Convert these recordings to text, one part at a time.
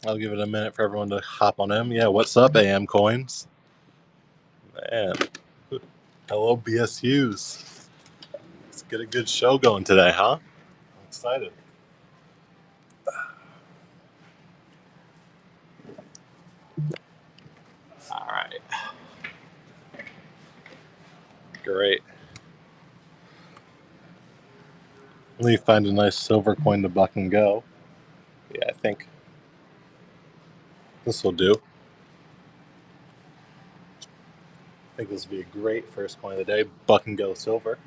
I'll give it a minute for everyone to hop on in. Yeah, what's up, AM Coins? Man, hello, BSUs. Let's get a good show going today, huh? I'm excited. All right. Great. Let me find a nice silver coin to buck and go. Yeah, I think this will do. I think this will be a great first coin of the day. Buck and go silver.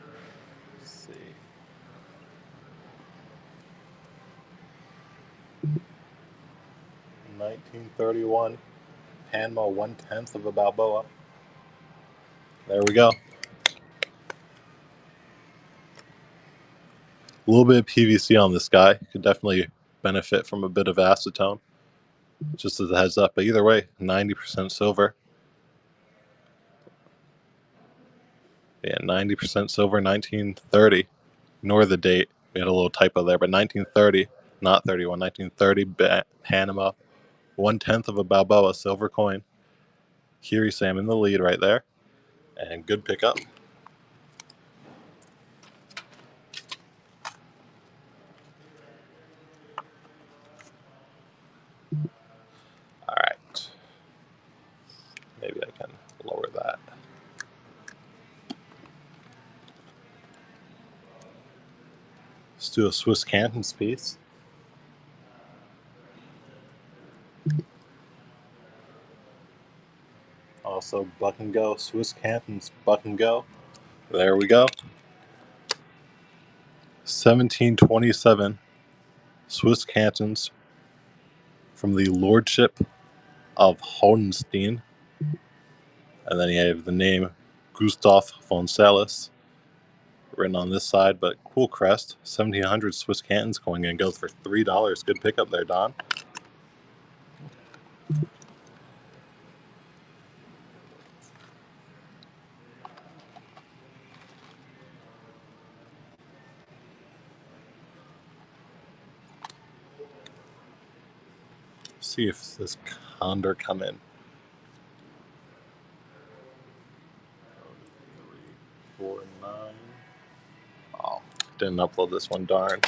Let's see. $19.31. Panama 1/10 of a Balboa. There we go. A little bit of PVC on this guy. Could definitely benefit from a bit of acetone. Just as a heads up. But either way, 90% silver. Yeah, 90% silver, 1930. Ignore the date. We had a little typo there, but 1930, not 31, 1930, Panama. 1/10 of a Balboa silver coin. Kiri Sam in the lead right there. And good pickup. All right. Maybe I can lower that. Let's do a Swiss Cantons piece. Also, buck and go. Swiss Cantons, buck and go. There we go. 1727 Swiss Cantons from the Lordship of Hohenstein. And then you have the name Gustav von Salis written on this side, but cool crest. 1700 Swiss Cantons going in, goes for $3. Good pickup there, Don. See if this Condor come in. 349. Oh, didn't upload this one, darn.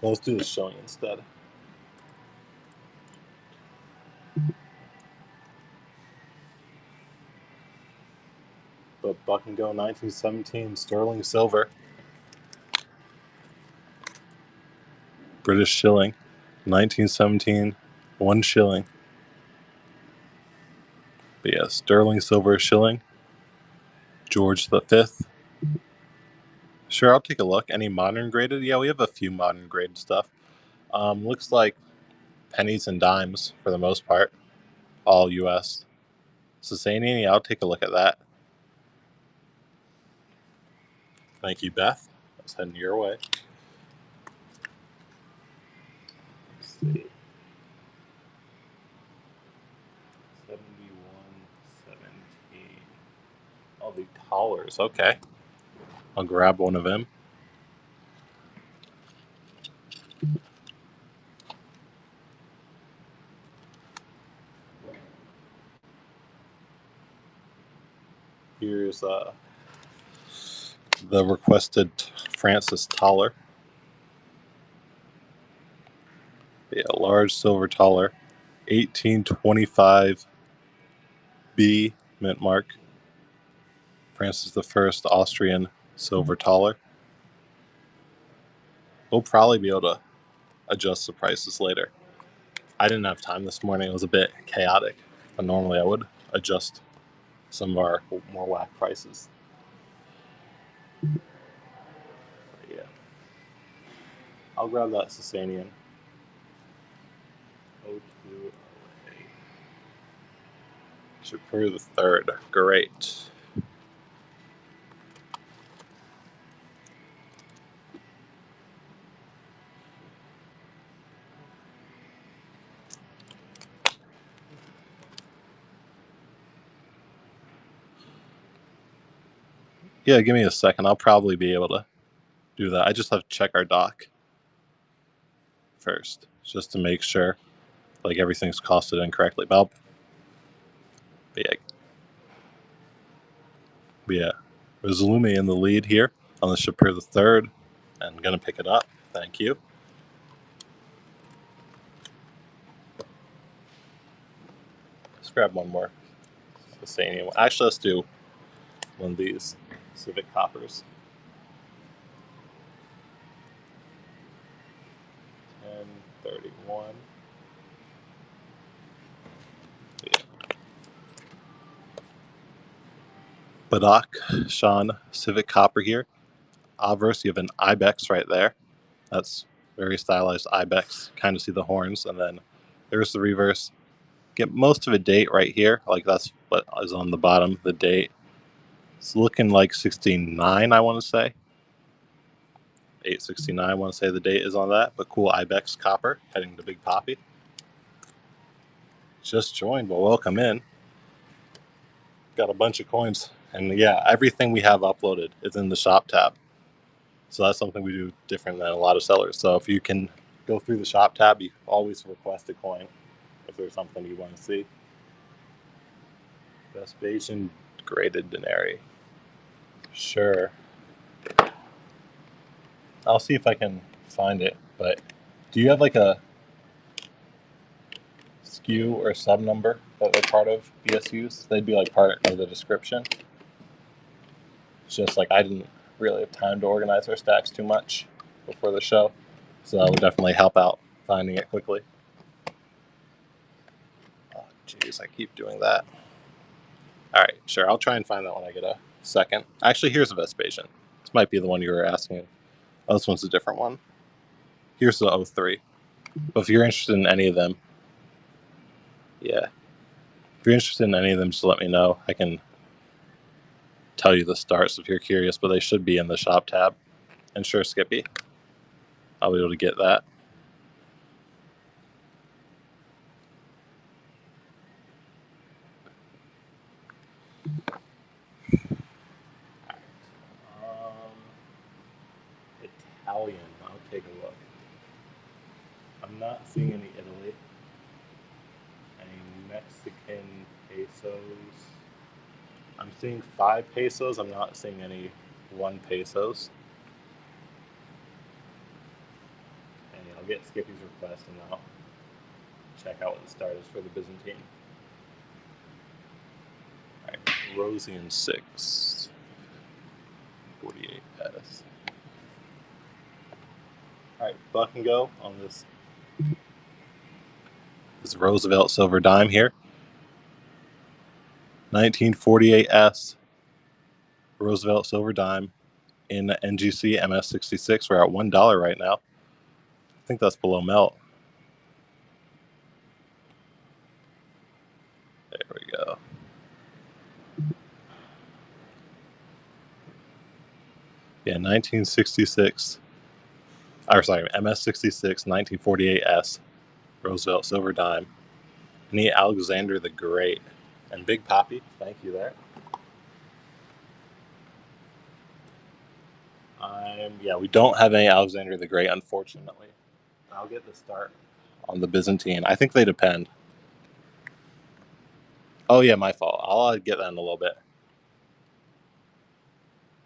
Well, let's do the showing instead. But buck and go 1917 sterling silver. British shilling. 1917, 1 shilling. But yeah, sterling silver shilling. George V. Sure, I'll take a look. Any modern graded? Yeah, we have a few modern graded stuff. Looks like pennies and dimes for the most part. All U.S. Sustaining, yeah, I'll take a look at that. Thank you, Beth. That's heading your way. Let's see. 71.17. Oh, the collars. Okay. I'll grab one of them. Here's the requested Francis Toller. Yeah, large silver Toller. 1825 B mint mark. Francis I Austrian silver Toller. We'll probably be able to adjust the prices later. I didn't have time this morning. It was a bit chaotic. But normally I would adjust some of our more whack prices. But yeah. I'll grab that Sasanian. 0208. Shapur the third. Great. Yeah, give me a second. I'll probably be able to do that. I just have to check our doc. first, just to make sure like everything's costed in correctly. But yeah, Rizalumi in the lead here on the Shapir the third, and gonna pick it up. Thank you. Let's grab one more. Actually, let's do one of these Civic Coppers. 1031. Yeah. Badak, Sean, Civic Copper here. Obverse, you have an Ibex right there. That's very stylized Ibex. Kind of see the horns, and then there's the reverse. Get most of a date right here. Like that's what is on the bottom, the date. It's looking like 69, I want to say. 869, I want to say the date is on that. But cool Ibex Copper heading to Big Poppy. Just joined, well, welcome in. Got a bunch of coins. And yeah, everything we have uploaded is in the shop tab. So that's something we do different than a lot of sellers. So if you can go through the shop tab, you always request a coin if there's something you want to see. Vespasian graded denary. Sure. I'll see if I can find it, but do you have like a SKU or sub number that they're part of BSUs? They'd be like part of the description. It's just like I didn't really have time to organize our stacks too much before the show, so that would definitely help out finding it quickly. Oh, jeez, I keep doing that. All right, sure, I'll try and find that when I get a second. Actually, here's a Vespasian. This might be the one you were asking. Oh, this one's a different one. Here's the 03. But if you're interested in any of them, yeah. If you're interested in any of them, just let me know. I can tell you the starts if you're curious, but they should be in the shop tab. And sure, Skippy, I'll be able to get that. Italian, I'll take a look. I'm not seeing any Italy. Any Mexican pesos. I'm seeing 5 pesos. I'm not seeing any 1 pesos. And I'll get Skippy's request and I'll check out what the start is for the Byzantine. Alright, Rosian 6. 48 S. Alright, buck and go on this Roosevelt silver dime here. 1948S Roosevelt silver dime in NGC MS66. We're at $1 right now. I think that's below melt. There we go. Yeah, 1966. Or sorry, MS66, 1948S Roosevelt silver dime. Any Alexander the Great. And Big Poppy, thank you there. Yeah, we don't have any Alexander the Great, unfortunately. I'll get the start on the Byzantine. I think they depend. Oh yeah, my fault. I'll get that in a little bit.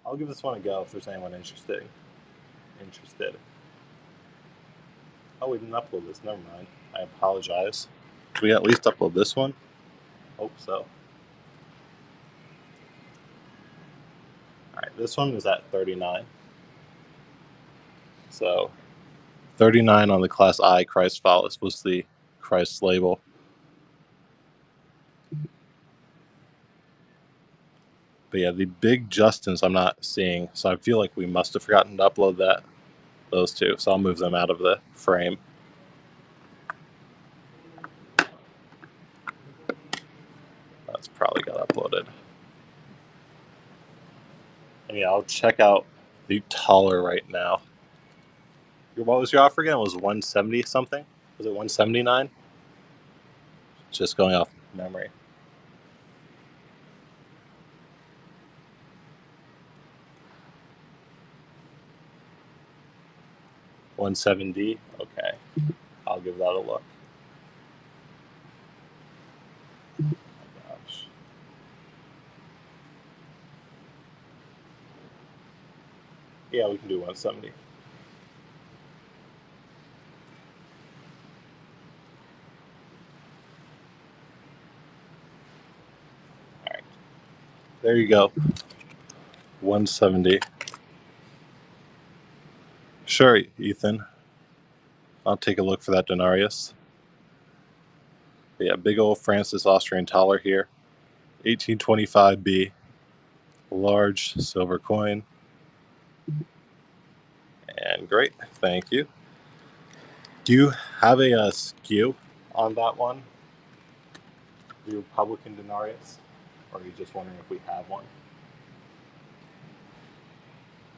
I'll give this one a go if there's anyone interested. Oh, we didn't upload this. Never mind. I apologize. Can we at least upload this one? Hope so. Alright, this one is at 39. So 39 on the Class I Christ Phallus was the Christ label. But yeah, the big Justins I'm not seeing, so I feel like we must have forgotten to upload those two. So I'll move them out of the frame. That's probably got uploaded. And yeah, I'll check out the taller right now. What was your offer again? It was 170 something? Was it 179? Just going off memory. 170. Okay, I'll give that a look. Oh my gosh. Yeah, we can do 170. All right, there you go. 170. Sure, Ethan. I'll take a look for that denarius. But yeah, big old Francis Austrian Thaler here. 1825B. Large silver coin. And great. Thank you. Do you have a skew on that one? The Republican denarius? Or are you just wondering if we have one?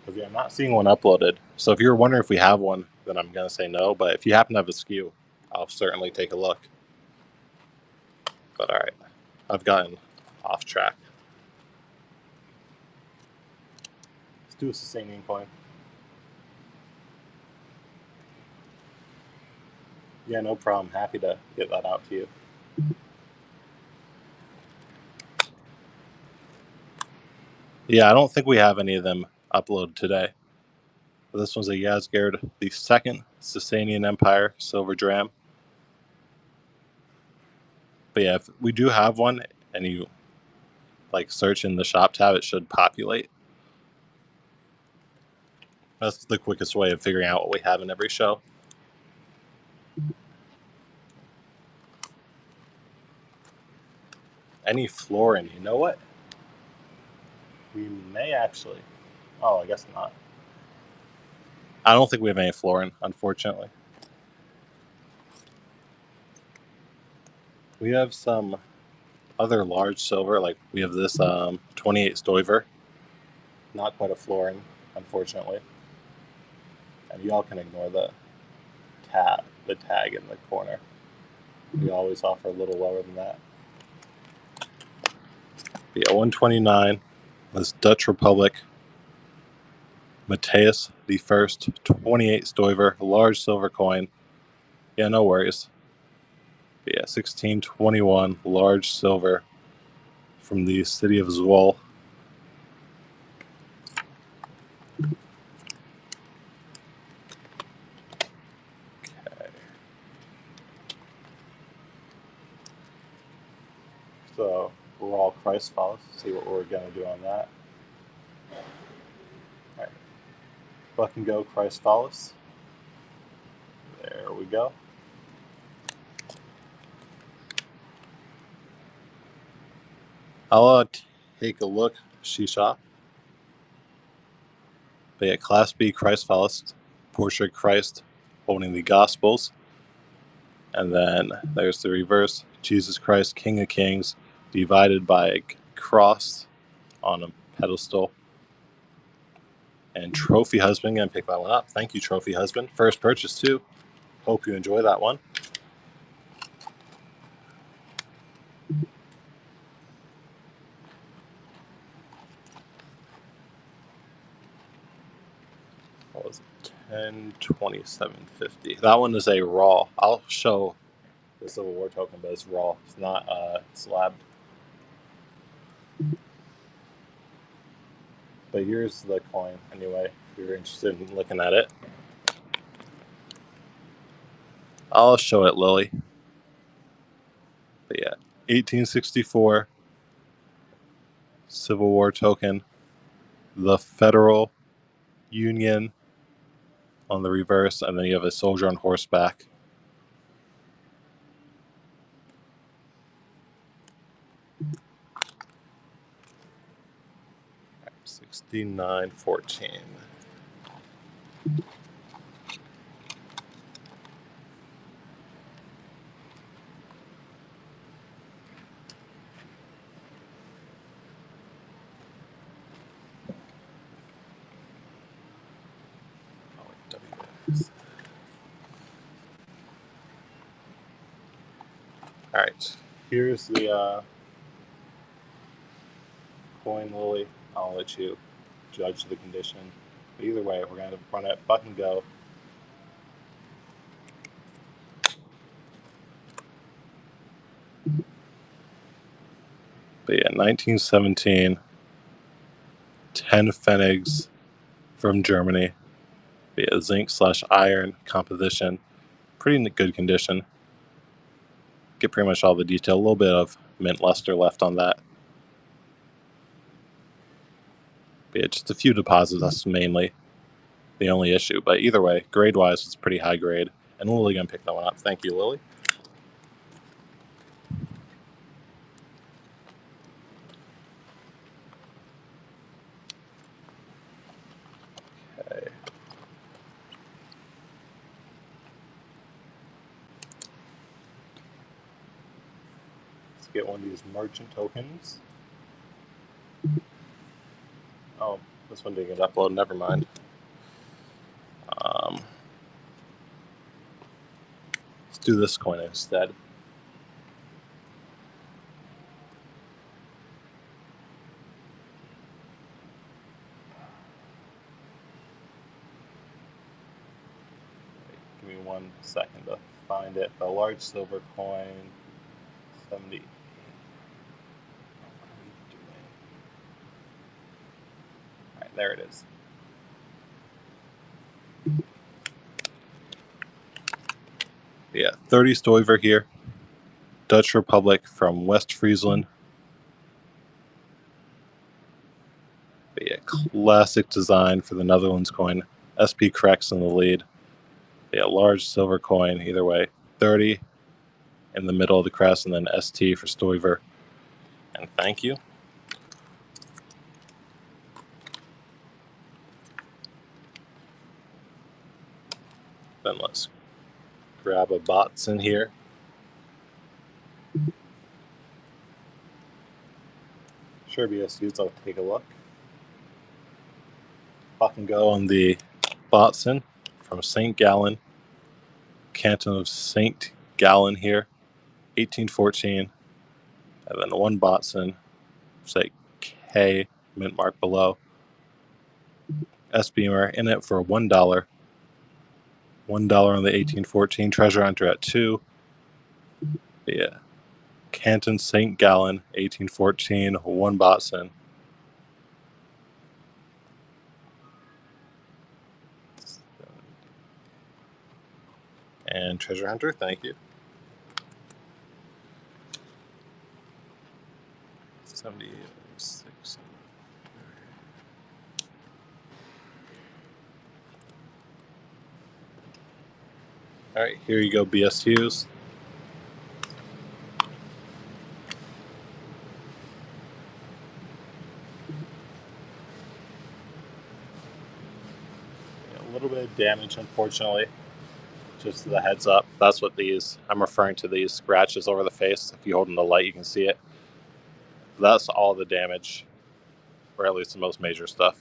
Because yeah, I'm not seeing one uploaded. So if you're wondering if we have one, then I'm going to say no. But if you happen to have a skew, I'll certainly take a look. But all right, I've gotten off track. Let's do a Sustaining coin. Yeah, no problem. Happy to get that out to you. Yeah, I don't think we have any of them uploaded today. But this one's a Yazgard the Second Sasanian Empire silver dram. But yeah, if we do have one and you like search in the shop tab, it should populate. That's the quickest way of figuring out what we have in every show. Any florin, you know what? We may actually. Oh, I guess not. I don't think we have any florin, unfortunately. We have some other large silver, like we have this 28 Stoiver. Not quite a florin, unfortunately. And y'all can ignore the tag in the corner. We always offer a little lower than that. But yeah, 129. This Dutch Republic. Matthias the First, 28 Stoiver, large silver coin. Yeah, no worries. But yeah, 1621, large silver from the city of Zwolle. Okay. So we're all Christ follows. See what we're going to do on that. All right. Buck and go, Christ follows. There we go. I'll take a look, Shisha. But yeah, Class B Christ follows. Portrait Christ holding the Gospels. And then there's the reverse Jesus Christ, King of Kings, divided by a cross on a pedestal. And Trophy Husband, gonna pick that one up. Thank you, Trophy Husband. First purchase, too. Hope you enjoy that one. What was it? 1027.50. That one is a raw. I'll show the Civil War token, but it's raw. It's not slabbed. But here's the coin, anyway, if you're interested in looking at it. I'll show it, Lily. But yeah, 1864 Civil War token. The Federal Union on the reverse, and then you have a soldier on horseback. Right, 6914. All right, here's the coin, Lily. I'll let you judge the condition. But either way, we're going to run it buck and go. But yeah, 1917, 10 Pfennigs from Germany. But yeah, zinc/iron composition. Pretty good condition. Get pretty much all the detail. A little bit of mint luster left on that. But yeah, just a few deposits. That's mainly the only issue. But either way, grade-wise, it's pretty high grade. And Lily gonna pick that one up. Thank you, Lily. Okay. Let's get one of these merchant tokens. Oh, this one didn't get uploaded. Never mind. Let's do this coin instead. Give me 1 second to find it. The large silver coin, 70. What are we doing? All right, there it is. Yeah, 30 Stoiver here. Dutch Republic from West Friesland. But yeah, classic design for the Netherlands coin. SP Crex in the lead. Yeah, large silver coin either way. 30 in the middle of the crest, and then ST for Stoiver. And thank you. Then let's grab a bots in here. Sure, BSUs, I'll take a look. Buck and go on the Botson from St. Gallen, Canton of St. Gallen here, 1814. And then one Botson, say K, mint mark below. S Beamer in it for $1. $1 on the 1814. Treasure Hunter at 2. Yeah. Canton St. Gallen, 1814, 1 Botson. And Treasure Hunter, thank you. 76. All right, here you go, BSUs. A little bit of damage, unfortunately. Just the heads up. That's what I'm referring to these scratches over the face. If you hold in the light, you can see it. That's all the damage, or at least the most major stuff.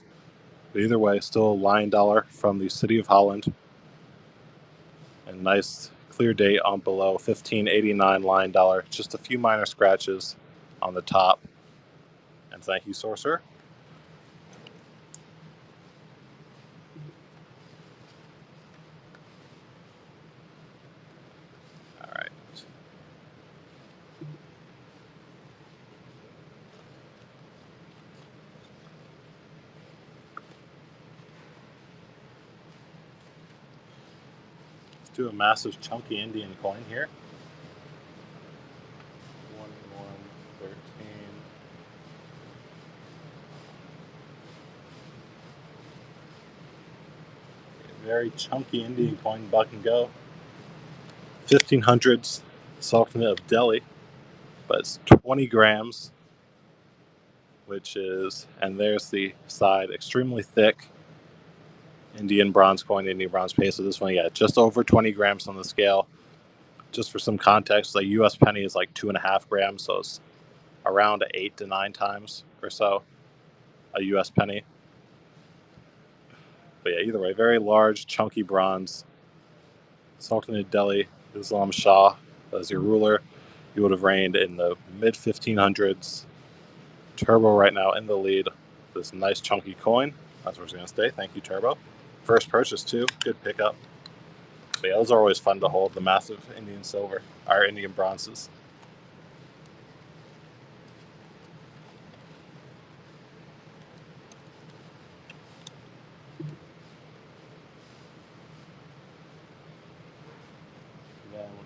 But either way, still a Lion dollar from the City of Holland. And nice clear date on below, 1589 Lion dollar. Just a few minor scratches on the top. And thank you, Sorcerer. All right. Let's do a massive chunky Indian coin here. 1113. Very chunky Indian coin, buck and go. 1500s, Sultanate of Delhi, but it's 20 grams, which is, and there's the side, extremely thick Indian bronze coin, Indian bronze peso. This one, yeah, just over 20 grams on the scale. Just for some context, the U.S. penny is like 2.5 grams, so it's around 8 to 9 times or so a U.S. penny. But yeah, either way, very large, chunky bronze. Sultanate of Delhi, Islam Shah as your ruler. He would have reigned in the mid 1500s. Turbo right now in the lead. This nice chunky coin. That's where it's going to stay. Thank you, Turbo. First purchase, too. Good pickup. But yeah, those are always fun to hold, the massive Indian silver, or Indian bronzes.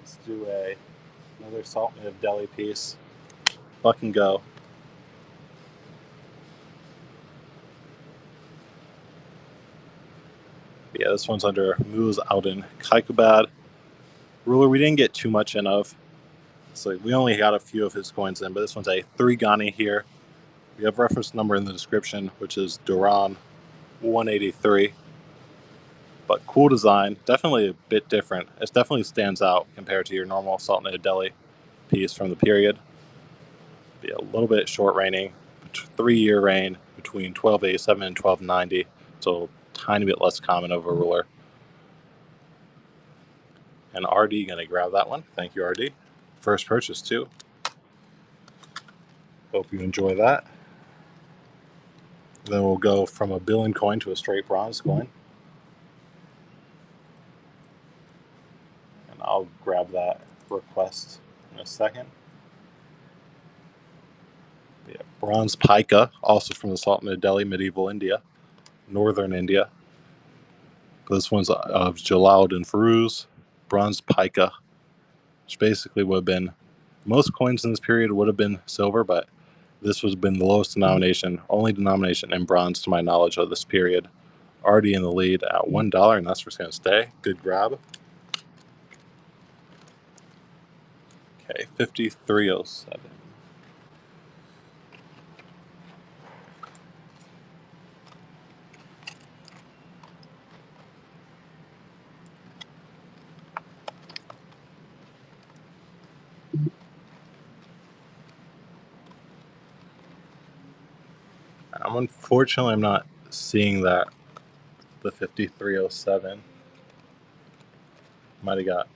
Let's do another Salt Native Deli piece. Buck and go. Yeah, this one's under Moves out in Kaikubad. Ruler, we didn't get too much in of. So we only got a few of his coins in, but this one's a 3 Ghani here. We have reference number in the description, which is Duran 183. But cool design, definitely a bit different. It definitely stands out compared to your normal Salt Native Deli piece from the period. Be a little bit short raining, 3-year rain between 1287 and 1290, so tiny bit less common of a ruler. And RD gonna grab that one. Thank you, RD. First purchase too. Hope you enjoy that. Then we'll go from a billion coin to a straight bronze coin. And I'll grab that request in a second. Yeah, bronze pica, also from the Salt Native Delhi, medieval India, northern India. This one's of Jalal and Firuz, bronze pica, which basically would have been, most coins in this period would have been silver, but this would have been the lowest denomination, only denomination in bronze to my knowledge of this period. Already in the lead at $1, and that's where it's going to stay. Good grab. Okay, 5307. Unfortunately, I'm not seeing that, the 5307. Might have got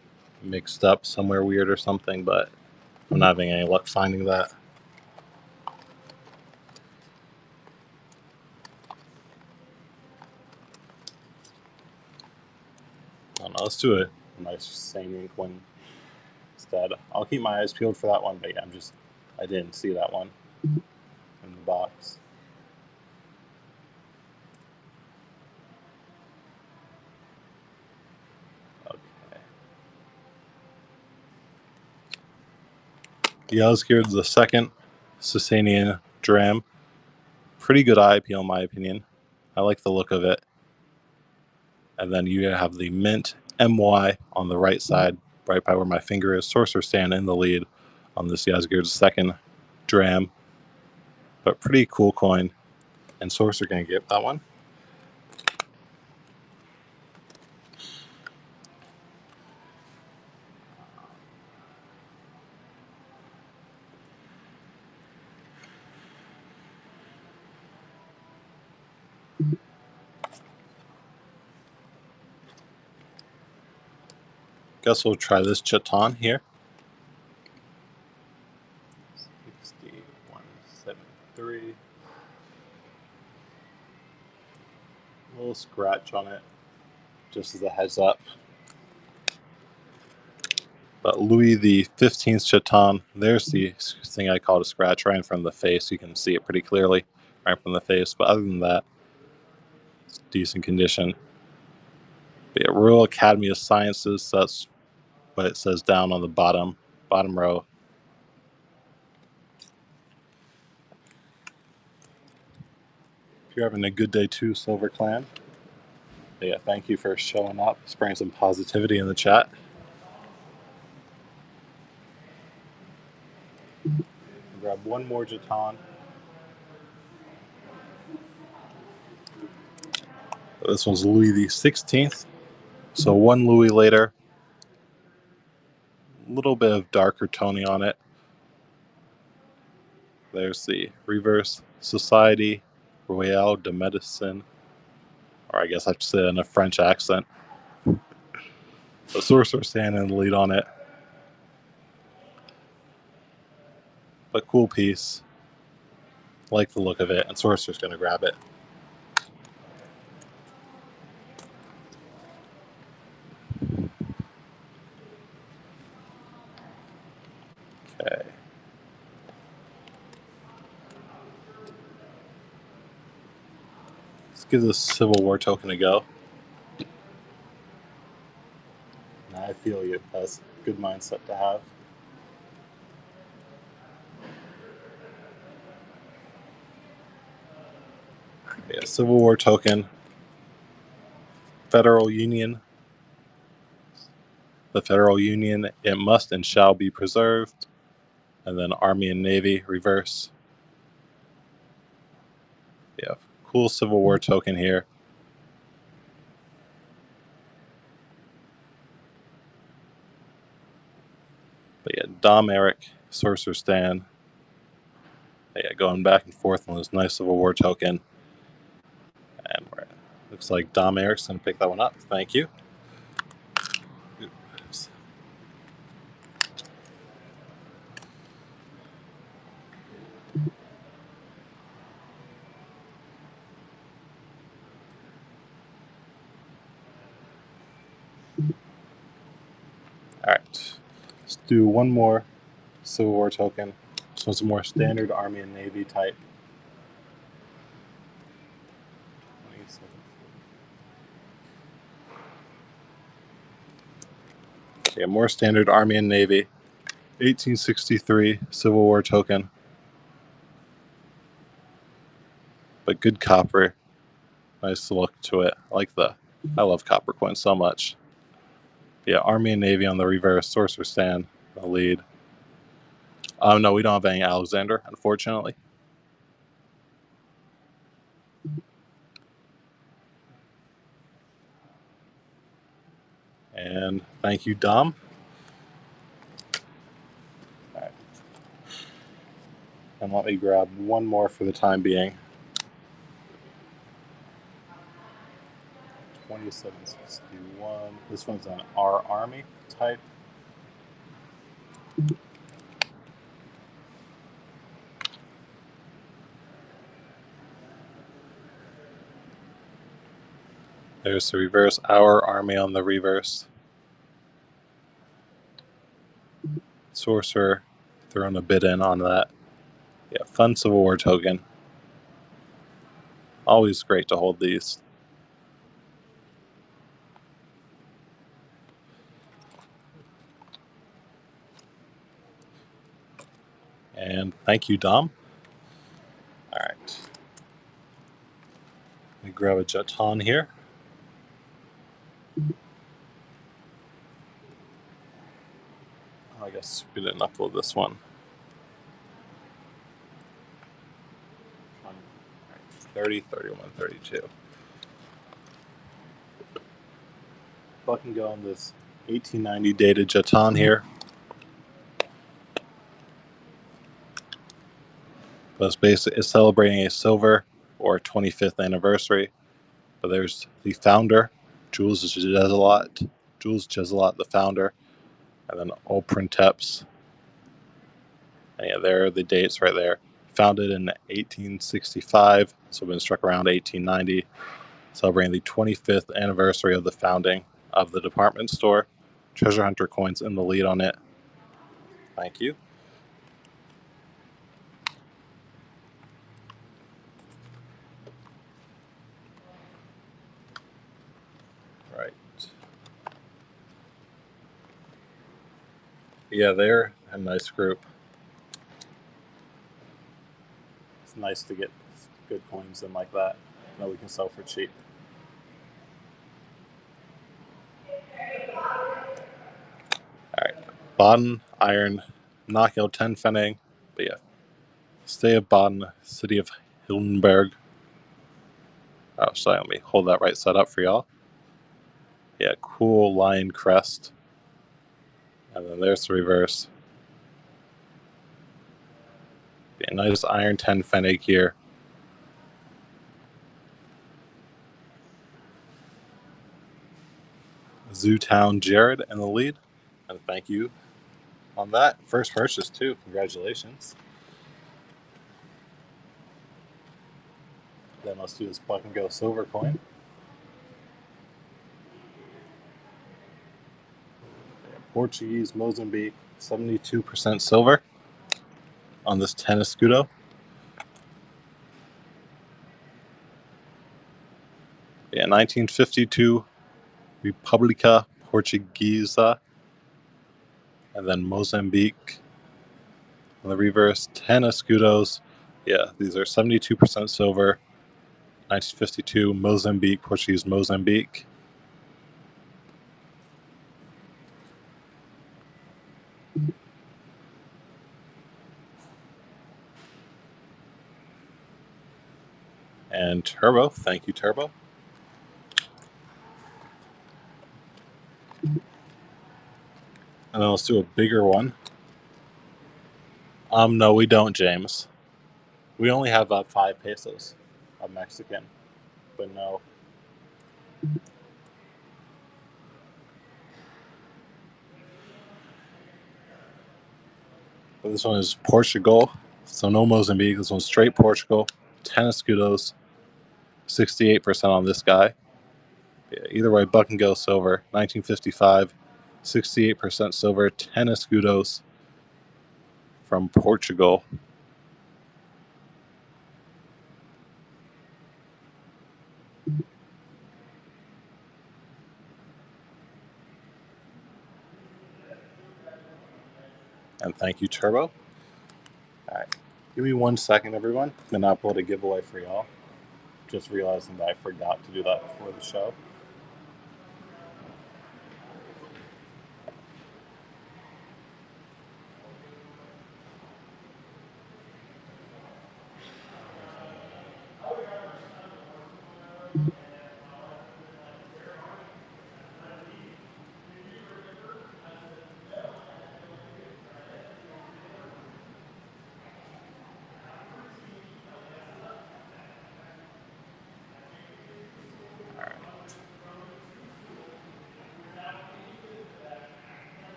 mixed up somewhere weird or something, but I'm not having any luck finding that. I don't know, let's do a nice same ink one instead. I'll keep my eyes peeled for that one, but yeah, I didn't see that one in the box. Okay. Yazgird the second, Sasanian Dram. Pretty good eye appeal in my opinion. I like the look of it. And then you have the Mint MY on the right side, right by where my finger is. Sorcerer stand in the lead on this Yazgird second Dram. But pretty cool coin. And Sorcerer gonna get that one. Guess we'll try this Chaton here. 6173. A little scratch on it, just as a heads up. But Louis the 15th Chaton, there's the thing I call a scratch right in front of the face. You can see it pretty clearly right from the face. But other than that, it's decent condition. But yeah, Royal Academy of Sciences, that's what it says down on the bottom row. If you're having a good day too, Silver Clan. But yeah, thank you for showing up, spreading some positivity in the chat. Grab one more Chaton. This one's Louis the 16th. So one Louis later. A little bit of darker toning on it. There's the reverse Society Royale de Medicine. Or I guess I have to say it in a French accent. The Sorcerer standing in the lead on it. But cool piece. Like the look of it, and Sorcerer's going to grab it. Okay. Let's give this Civil War token a go. I feel you. Good mindset to have. Yeah, Civil War token. Federal Union. The Federal Union, it must and shall be preserved. And then Army and Navy, reverse. Yeah, cool Civil War token here. But yeah, Dom Eric, Sorcerer Stan. Yeah, going back and forth on this nice Civil War token. And looks like Dom Eric's going to pick that one up. Thank you. Oops. All right, let's do one more Civil War token. This one's a more standard Army and Navy type. 27. Yeah, more standard Army and Navy. 1863 Civil War token. But good copper. Nice look to it. I love copper coins so much. Yeah, Army and Navy on the reverse. Sorcerer Stan, the lead. No, we don't have any Alexander, unfortunately. And thank you, Dom. All right. And let me grab one more for the time being. 2761. This one's an R Army type. There's the reverse. Our Army on the reverse. Sorcerer throwing a bit in on that. Yeah, fun Civil War token. Always great to hold these. And thank you, Dom. All right. Let me grab a jeton here. I guess we didn't upload this one. 30, 31, 32. Fucking can go on this 1890 dated jeton here. But it's celebrating a silver or 25th anniversary. But there's the founder, Jules Jezelot, the founder, and then Old Princeps. And yeah, there are the dates right there. Founded in 1865, so been struck around 1890, celebrating the 25th anniversary of the founding of the department store. Treasure Hunter coins in the lead on it. Thank you. Right. Yeah, they're a nice group. It's nice to get good coins in like that we can sell for cheap. All right. Baden, Iron, Knockout 10 Fenning. But yeah, Stay of Baden, City of Hildenberg. Oh, sorry, let me hold that right side up for y'all. Yeah, cool lion crest. And then there's the reverse. Yeah, nice Iron 10 Fennig here. Zootown Jared in the lead. And thank you on that. First purchase, too. Congratulations. Then let's do this Buck and Go silver coin. Portuguese Mozambique, 72% silver on this 10 escudo. Yeah, 1952 República Portuguesa. and then Mozambique. On the reverse, 10 escudos. Yeah, these are 72% silver. 1952, Mozambique, Portuguese Mozambique. And Turbo, thank you, Turbo. And then let's do a bigger one. No, we don't, James. We only have 5 pesos of Mexican, but no. But this one is Portugal, so no Mozambique. This one's straight Portugal. 10 escudos, 68% on this guy. Yeah, either way, Buck and Gill silver. 1955, 68% silver, 10 escudos from Portugal. And thank you, Turbo. All right, give me 1 second, everyone. I'm going to upload a giveaway for y'all. Just realizing that I forgot to do that before the show.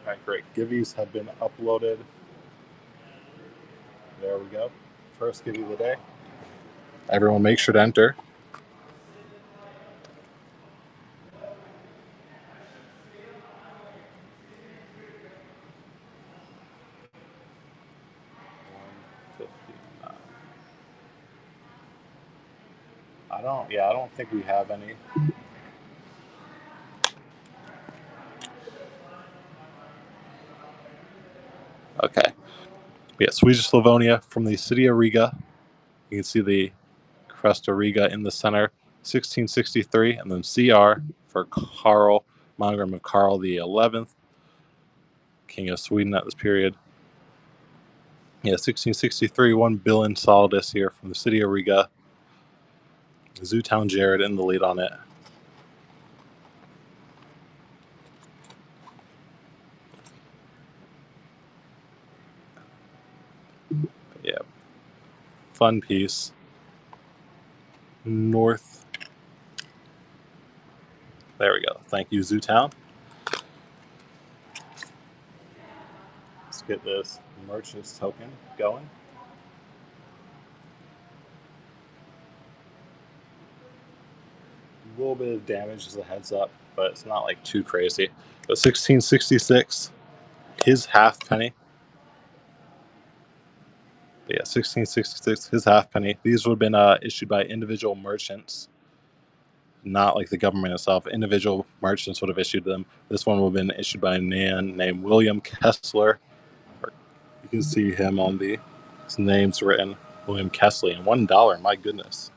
All right, great. Givvies have been uploaded. There we go. First givvy of the day. Everyone make sure to enter. I don't think we have any. Okay. Yeah, Swedish Slavonia from the city of Riga. You can see the crest of Riga in the center. 1663, and then CR for Karl, monogram of Karl the 11th, King of Sweden at this period. Yeah, 1663, 1 billion solidus here from the city of Riga. Zootown Jared in the lead on it. Yeah, fun piece. North. There we go. Thank you, Zootown. Let's get this merchant's token going. A little bit of damage as a heads up, but it's not like too crazy. But 1666, his halfpenny. But yeah, 1666, his halfpenny. These would have been issued by individual merchants, not like the government itself. Individual merchants would have issued them. This one would have been issued by a man named William Kessler. You can see him on his name's written, William Kessley, and $1. My goodness.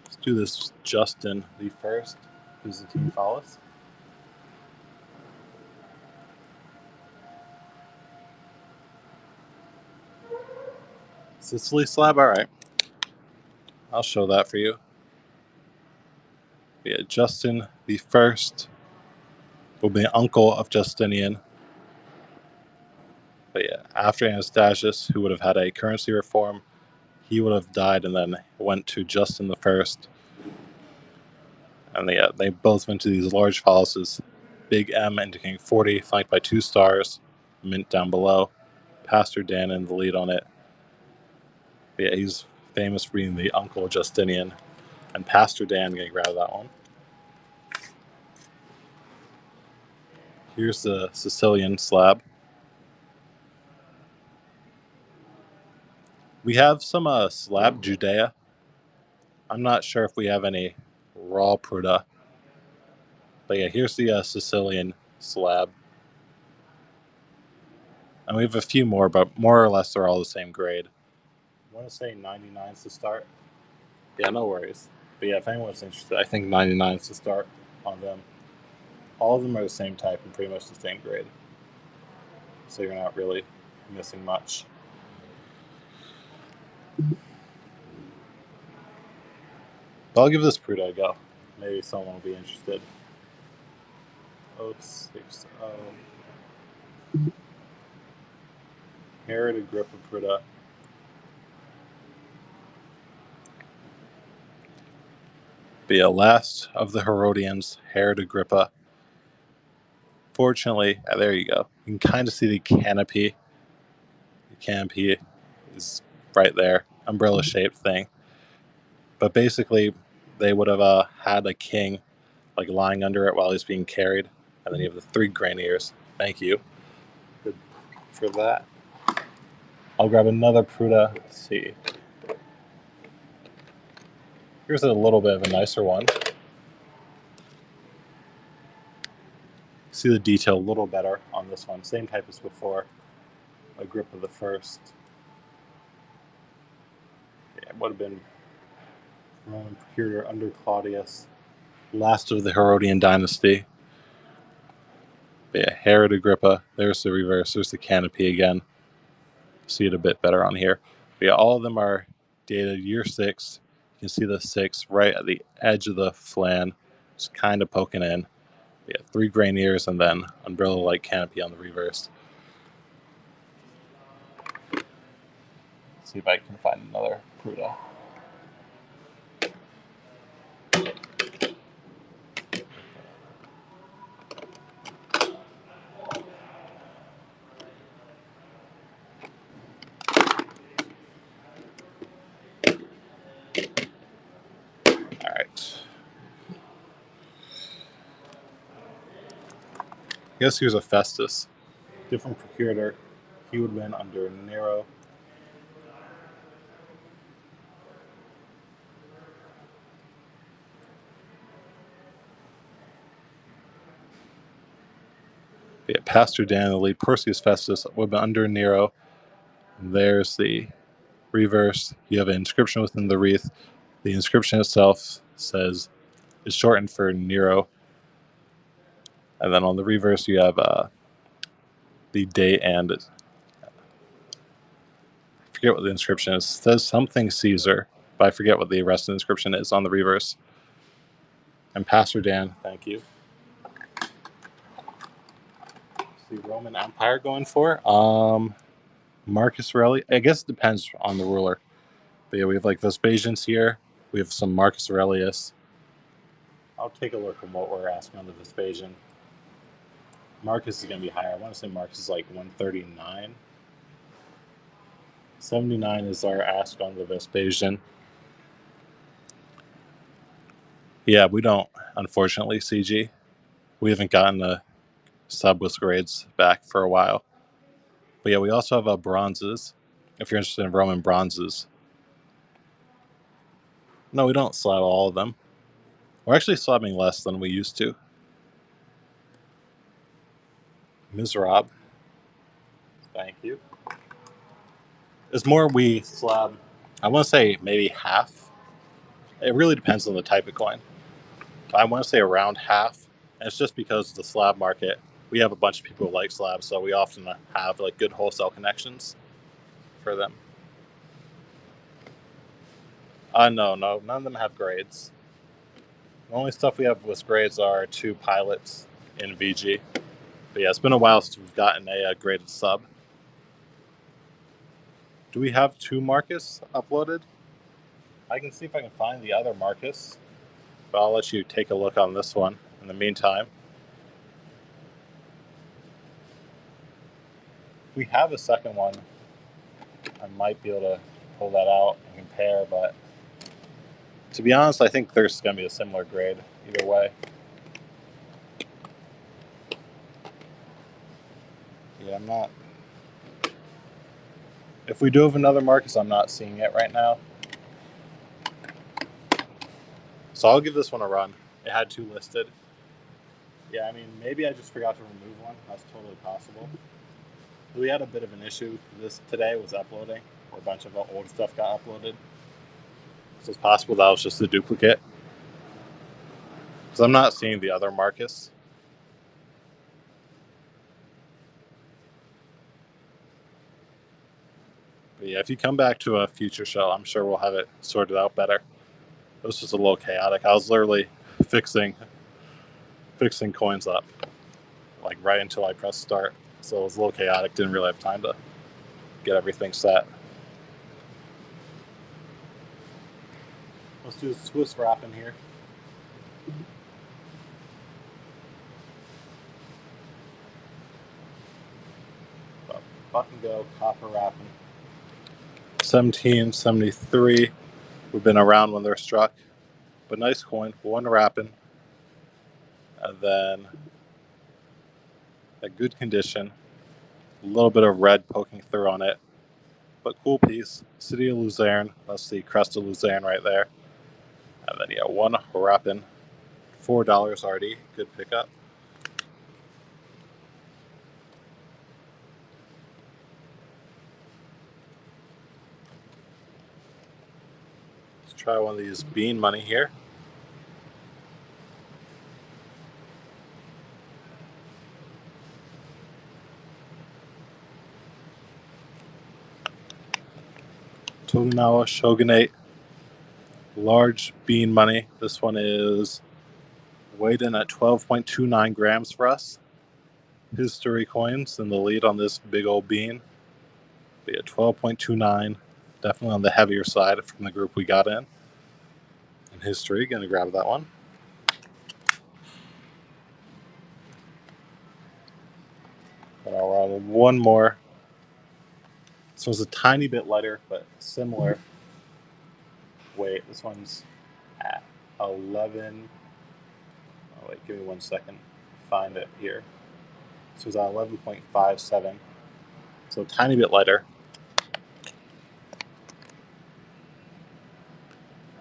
Let's do this Justin the first, who's the team follows. Sicily slab, all right. I'll show that for you. Yeah, Justin the first will be uncle of Justinian. But yeah, after Anastasius, who would have had a currency reform, he would have died and then went to Justin the First. And they both went to these large palaces. Big M indicating 40, flanked by 2 stars, mint down below. Pastor Dan in the lead on it. But yeah, he's famous for being the Uncle Justinian. And Pastor Dan getting grab that one. Here's the Sicilian slab. We have some slab Judea. I'm not sure if we have any raw Pruda. But yeah, here's the Sicilian slab. And we have a few more, but more or less they're all the same grade. I want to say 99's to start. Yeah, no worries. But yeah, if anyone's interested, I think 99's to start on them. All of them are the same type and pretty much the same grade. So you're not really missing much. But I'll give this Pruda a go. Maybe someone will be interested. 060. Herod Agrippa Pruda. But yeah, last of the Herodians, Herod Agrippa. Fortunately, there you go. You can kind of see the canopy. The canopy is right there, umbrella-shaped thing. But basically, they would have had a king like lying under it while he's being carried, and then you have the 3 graniers. Thank you. Good for that. I'll grab another Pruda. Let's see. Here's a little bit of a nicer one. See the detail a little better on this one. Same type as before. Agrippa the First. Yeah, it would have been Roman procurator under Claudius. Last of the Herodian dynasty. But yeah, Herod Agrippa. There's the reverse. There's the canopy again. See it a bit better on here. But yeah, all of them are dated year 6. You can see the 6 right at the edge of the flan, just kind of poking in. Yeah, 3 graniers and then umbrella-like canopy on the reverse. Let's see if I can find another Pruda. All right. I guess here's a Festus. Different procurator. He would win under Nero. Yeah, Pastor Dan, the lead. Porcius Festus would have been under Nero. And there's the reverse. You have an inscription within the wreath. The inscription itself says, is shortened for Nero. And then on the reverse, you have the date and I forget what the inscription is. It says something Caesar, but I forget what the rest of the inscription is on the reverse. And Pastor Dan, thank you. The Roman Empire going for? Marcus Aurelius. I guess it depends on the ruler. But yeah, we have like Vespasian's here. We have some Marcus Aurelius. I'll take a look at what we're asking on the Vespasian. Marcus is going to be higher. I want to say Marcus is like 139. 79 is our ask on the Vespasian. Yeah, we don't, unfortunately, CG. We haven't gotten the sub with grades back for a while. But yeah, we also have bronzes, if you're interested in Roman bronzes. No, we don't slab all of them. We're actually slabbing less than we used to. Miserab. Thank you. It's more we slab, I want to say maybe half. It really depends on the type of coin. I want to say around half. And it's just because of the slab market. We have a bunch of people who like slabs, so we often have like good wholesale connections for them. No, none of them have grades. The only stuff we have with grades are 2 pilots in VG. But yeah, it's been a while since we've gotten a graded sub. Do we have 2 Marcus uploaded? I can see if I can find the other Marcus, but I'll let you take a look on this one in the meantime. If we have a second one, I might be able to pull that out and compare, but to be honest, I think there's going to be a similar grade either way. Yeah, I'm not. If we do have another Marcus, I'm not seeing it right now. So I'll give this one a run. It had 2 listed. Yeah, I mean, maybe I just forgot to remove one. That's totally possible. We had a bit of an issue. This today was uploading. A bunch of old stuff got uploaded. So it's possible that was just a duplicate. Because I'm not seeing the other Marcus. But yeah, if you come back to a future show, I'm sure we'll have it sorted out better. It was just a little chaotic. I was literally fixing coins up, like right until I pressed start. So it was a little chaotic. Didn't really have time to get everything set. Let's do a Swiss wrap in here. Buck and go copper wrapping. 1773. We've been around when they're struck, but nice coin. 1 wrapping, and then a good condition. A little bit of red poking through on it, but cool piece. City of Luzerne. That's the crest of Luzerne right there. And then yeah, 1 wrapping, $4 already. Good pickup. Let's try one of these bean money here. Tokugawa Shogunate. Large bean money. This one is weighed in at 12.29 grams for us. History coins in the lead on this big old bean. Be at 12.29. Definitely on the heavier side from the group we got in. And history, gonna grab that one. And I'll roll one more. This one's a tiny bit lighter, but similar weight. This one's at 11. Oh, wait, give me 1 second. Find it here. This was at 11.57. So a tiny bit lighter.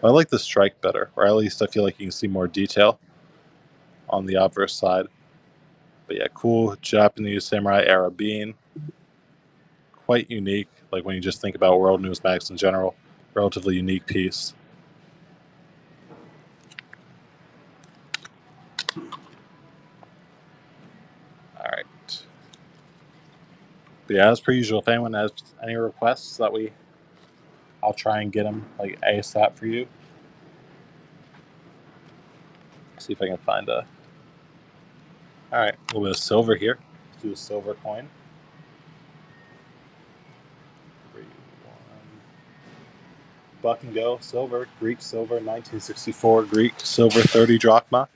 I like the strike better, or at least I feel like you can see more detail on the obverse side. But yeah, cool Japanese samurai era bean. Quite unique, like when you just think about World News Max in general. Relatively unique piece. All right. But yeah, as per usual, if anyone has any requests I'll try and get them like ASAP for you. See if I can find a. All right, a little bit of silver here. Let's do a silver coin. 3, 1. Buck and go silver, Greek silver, 1964 Greek silver 30 drachma.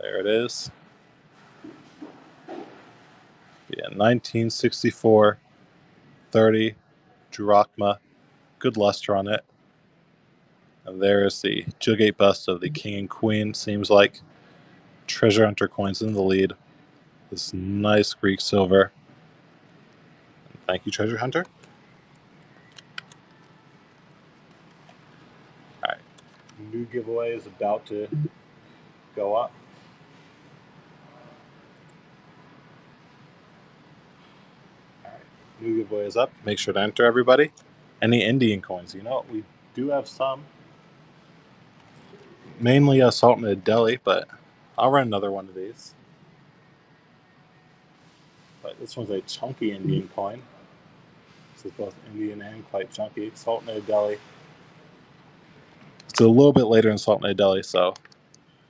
There it is. Yeah, 1964 30 drachma. Good luster on it. And there's the Jugate bust of the king and queen. Seems like treasure hunter coins in the lead. This nice Greek silver. Thank you, treasure hunter. All right, new giveaway is about to go up. All right, new giveaway is up. Make sure to enter, everybody. Any Indian coins? You know, we do have some. Mainly Salt Mid Delhi, but I'll run another one of these. But this one's a chunky Indian coin. This is both Indian and quite chunky. Salt Mid Delhi. It's a little bit later in Salt Lake Delhi, so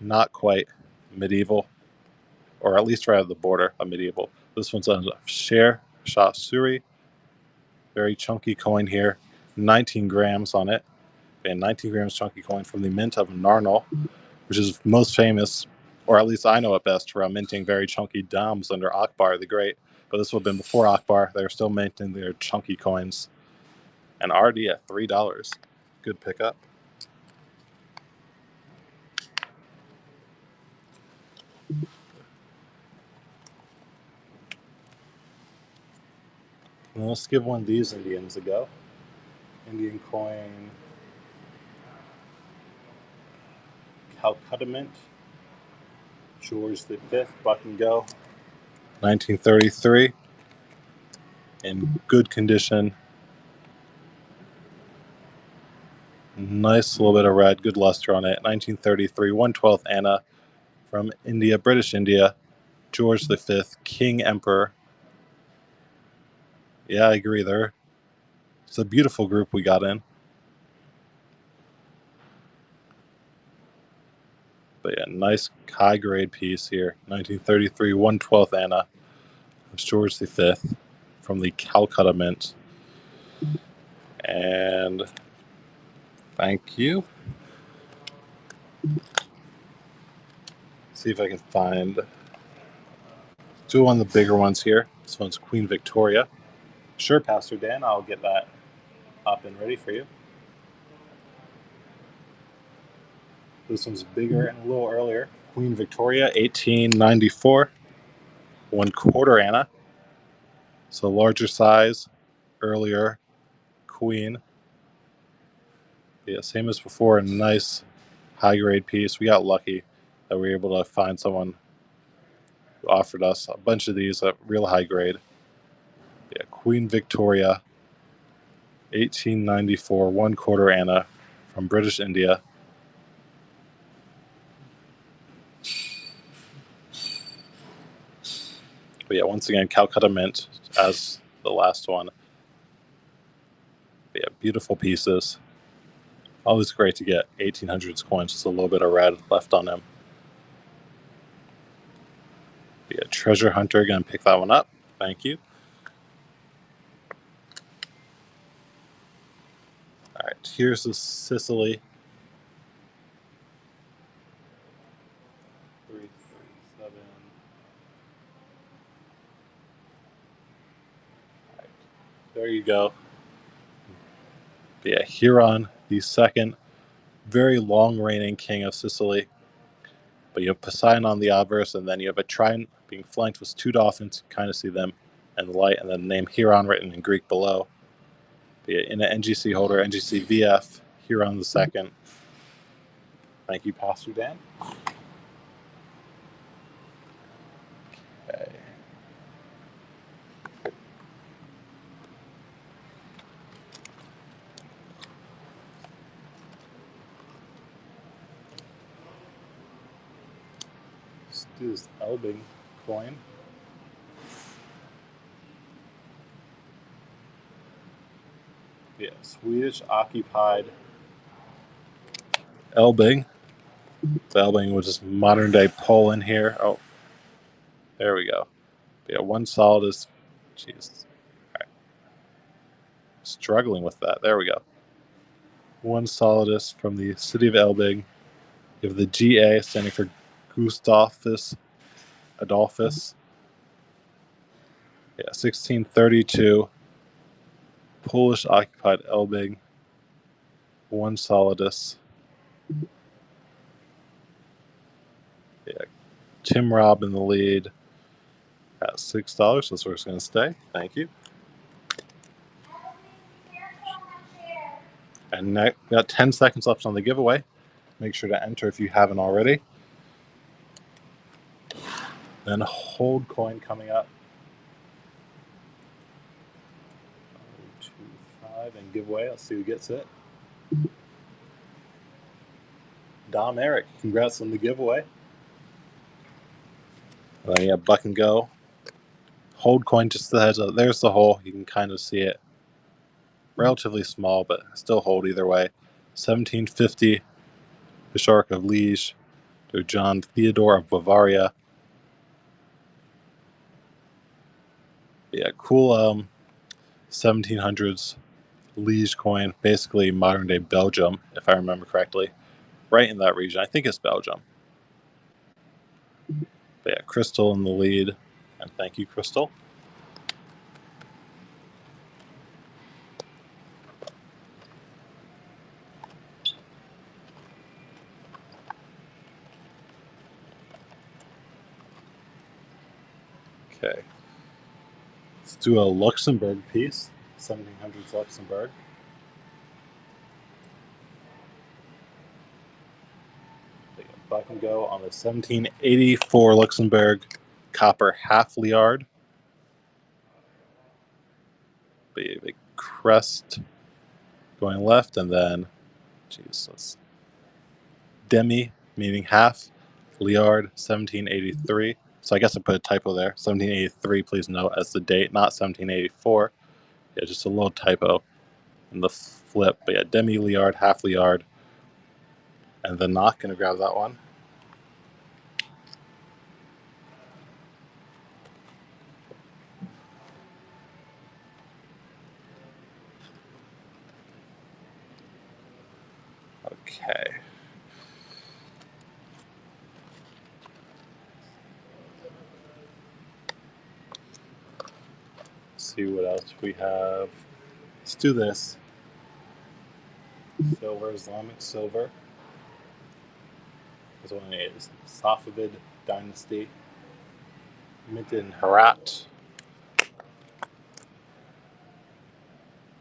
not quite medieval, or at least right at the border of medieval. This one's a Sher Shah Suri. Very chunky coin here. 19 grams on it. And 19 grams chunky coin from the mint of Narnal, which is most famous, or at least I know it best, for minting very chunky dams under Akbar the Great. But this would have been before Akbar. They were still minting their chunky coins. And RD at $3. Good pickup. And let's give one of these Indians a go. Indian coin, Calcutta Mint, George V, Buck and Go, 1933, in good condition. Nice little bit of red, good luster on it. 1933, 1/12th Anna from India, British India, George V, King Emperor. Yeah, I agree there. It's a beautiful group we got in. But yeah, nice high grade piece here. 1933, 1/12th Anna of George V from the Calcutta Mint. And thank you. See if I can find two of the bigger ones here. This one's Queen Victoria. Sure, Pastor Dan, I'll get that up and ready for you. This one's bigger and a little earlier. Queen Victoria, 1894. 1/4 Anna. So larger size, earlier Queen. Yeah, same as before, a nice high grade piece. We got lucky that we were able to find someone who offered us a bunch of these at real high grade. Yeah, Queen Victoria, 1894, 1/4 Anna from British India. But yeah, once again, Calcutta Mint as the last one. But yeah, beautiful pieces. Always great to get 1800s coins, just a little bit of red left on them. But yeah, Treasure Hunter, gonna pick that one up. Thank you. All right, here's the Sicily. 337. All right, there you go. But yeah, Huron, the second very long reigning king of Sicily. But you have Poseidon on the obverse, and then you have a trident being flanked with two dolphins. You kind of see them in the light, and then the name Huron written in Greek below. But yeah, in an NGC holder, NGC VF, Huron the second. Thank you, Pastor Dan. Okay. Let's do this Elbing coin. Yeah, Swedish occupied Elbing. So Elbing, which is modern day Poland here. Oh, there we go. Yeah, one solid is, jeez, right. Struggling with that. There we go. One solidus from the city of Elbing. You have the GA standing for Gustavus Adolphus. Yeah, 1632. Polish occupied Elbing. One solidus. Yeah, Tim Robb in the lead at $6. That's where it's going to stay. Thank you. And we got 10 seconds left on the giveaway. Make sure to enter if you haven't already. Then hold coin coming up. 2, 5, and giveaway. Let's see who gets it. Dom Eric, congrats on the giveaway. And then you have Buck and Go. Hold coin just the heads up. There's the hole. You can kind of see it. Relatively small, but still hold either way. 1750, Bishark of Liege to John Theodore of Bavaria. Yeah, cool 1700s Liege coin, basically modern day Belgium, if I remember correctly. Right in that region. I think it's Belgium. But yeah, Crystal in the lead. And thank you, Crystal. Okay. Let's do a Luxembourg piece, 1700s Luxembourg. Buck and go on the 1784 Luxembourg copper half liard. Big crest going left, and then, Jesus, demi, meaning half, liard, 1783. So I guess I put a typo there. 1783, please note, as the date, not 1784. Yeah, just a little typo in the flip. But yeah, demi liard, half liard, and then not going to grab that one. Okay. Let's see what else we have. Let's do this. Silver, Islamic silver. This one is Safavid Dynasty. Minted in Herat.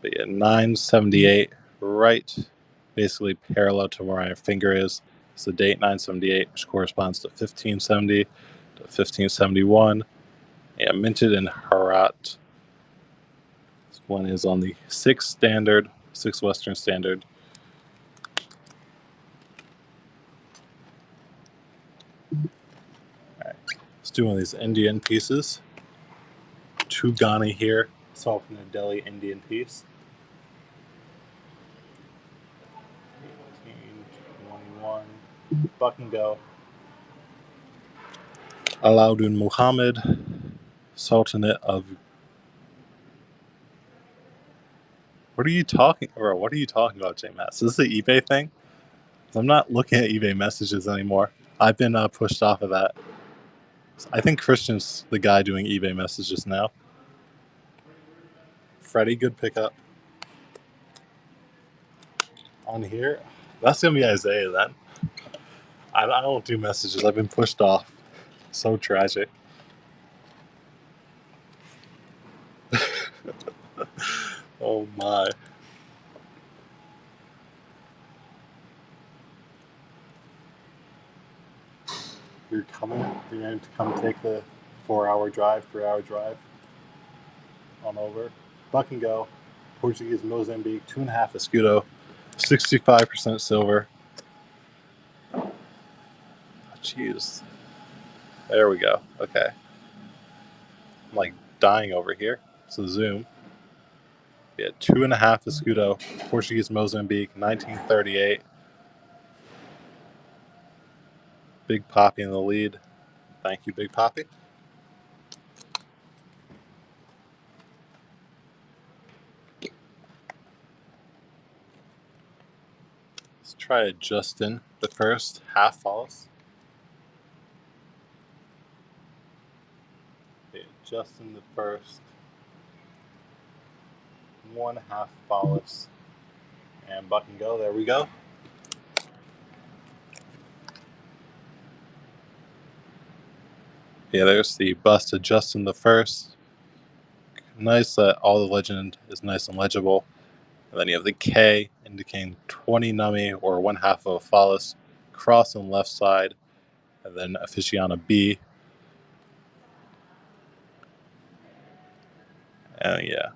But yeah, 978, right, basically parallel to where my finger is. It's the date 978, which corresponds to 1570 to 1571. Yeah, minted in Herat. This one is on the 6 standard, 6 Western standard. All right, let's do one of these Indian pieces. 2 Ghani here, Sultan of Delhi Indian piece. 1821. Buck and go. Alauddin Muhammad, Sultanate of. What are you talking about? What are you talking about, JMass? Is this the eBay thing? I'm not looking at eBay messages anymore. I've been pushed off of that. I think Christian's the guy doing eBay messages now. Freddie, good pickup. On here, that's gonna be Isaiah then. I don't do messages. I've been pushed off. So tragic. Oh my. You're coming? You're going to come take the 4-hour drive, 3-hour drive on over. Buck and go. Portuguese Mozambique, 2.5 escudo, 65% silver. Jeez. There we go. Okay. I'm like dying over here. So zoom. Yeah, 2.5 escudo, Portuguese Mozambique, 1938. Big Poppy in the lead. Thank you, Big Poppy. Let's try Justin the first. Half false. Yeah, Justin the first. 1.5 false. And Buck and go. There we go. Yeah, there's the bust of Justin the first. Nice that all the legend is nice and legible. And then you have the K indicating 20 nummy or 1/2 of a phallus, cross on the left side, and then Officiana B. And yeah,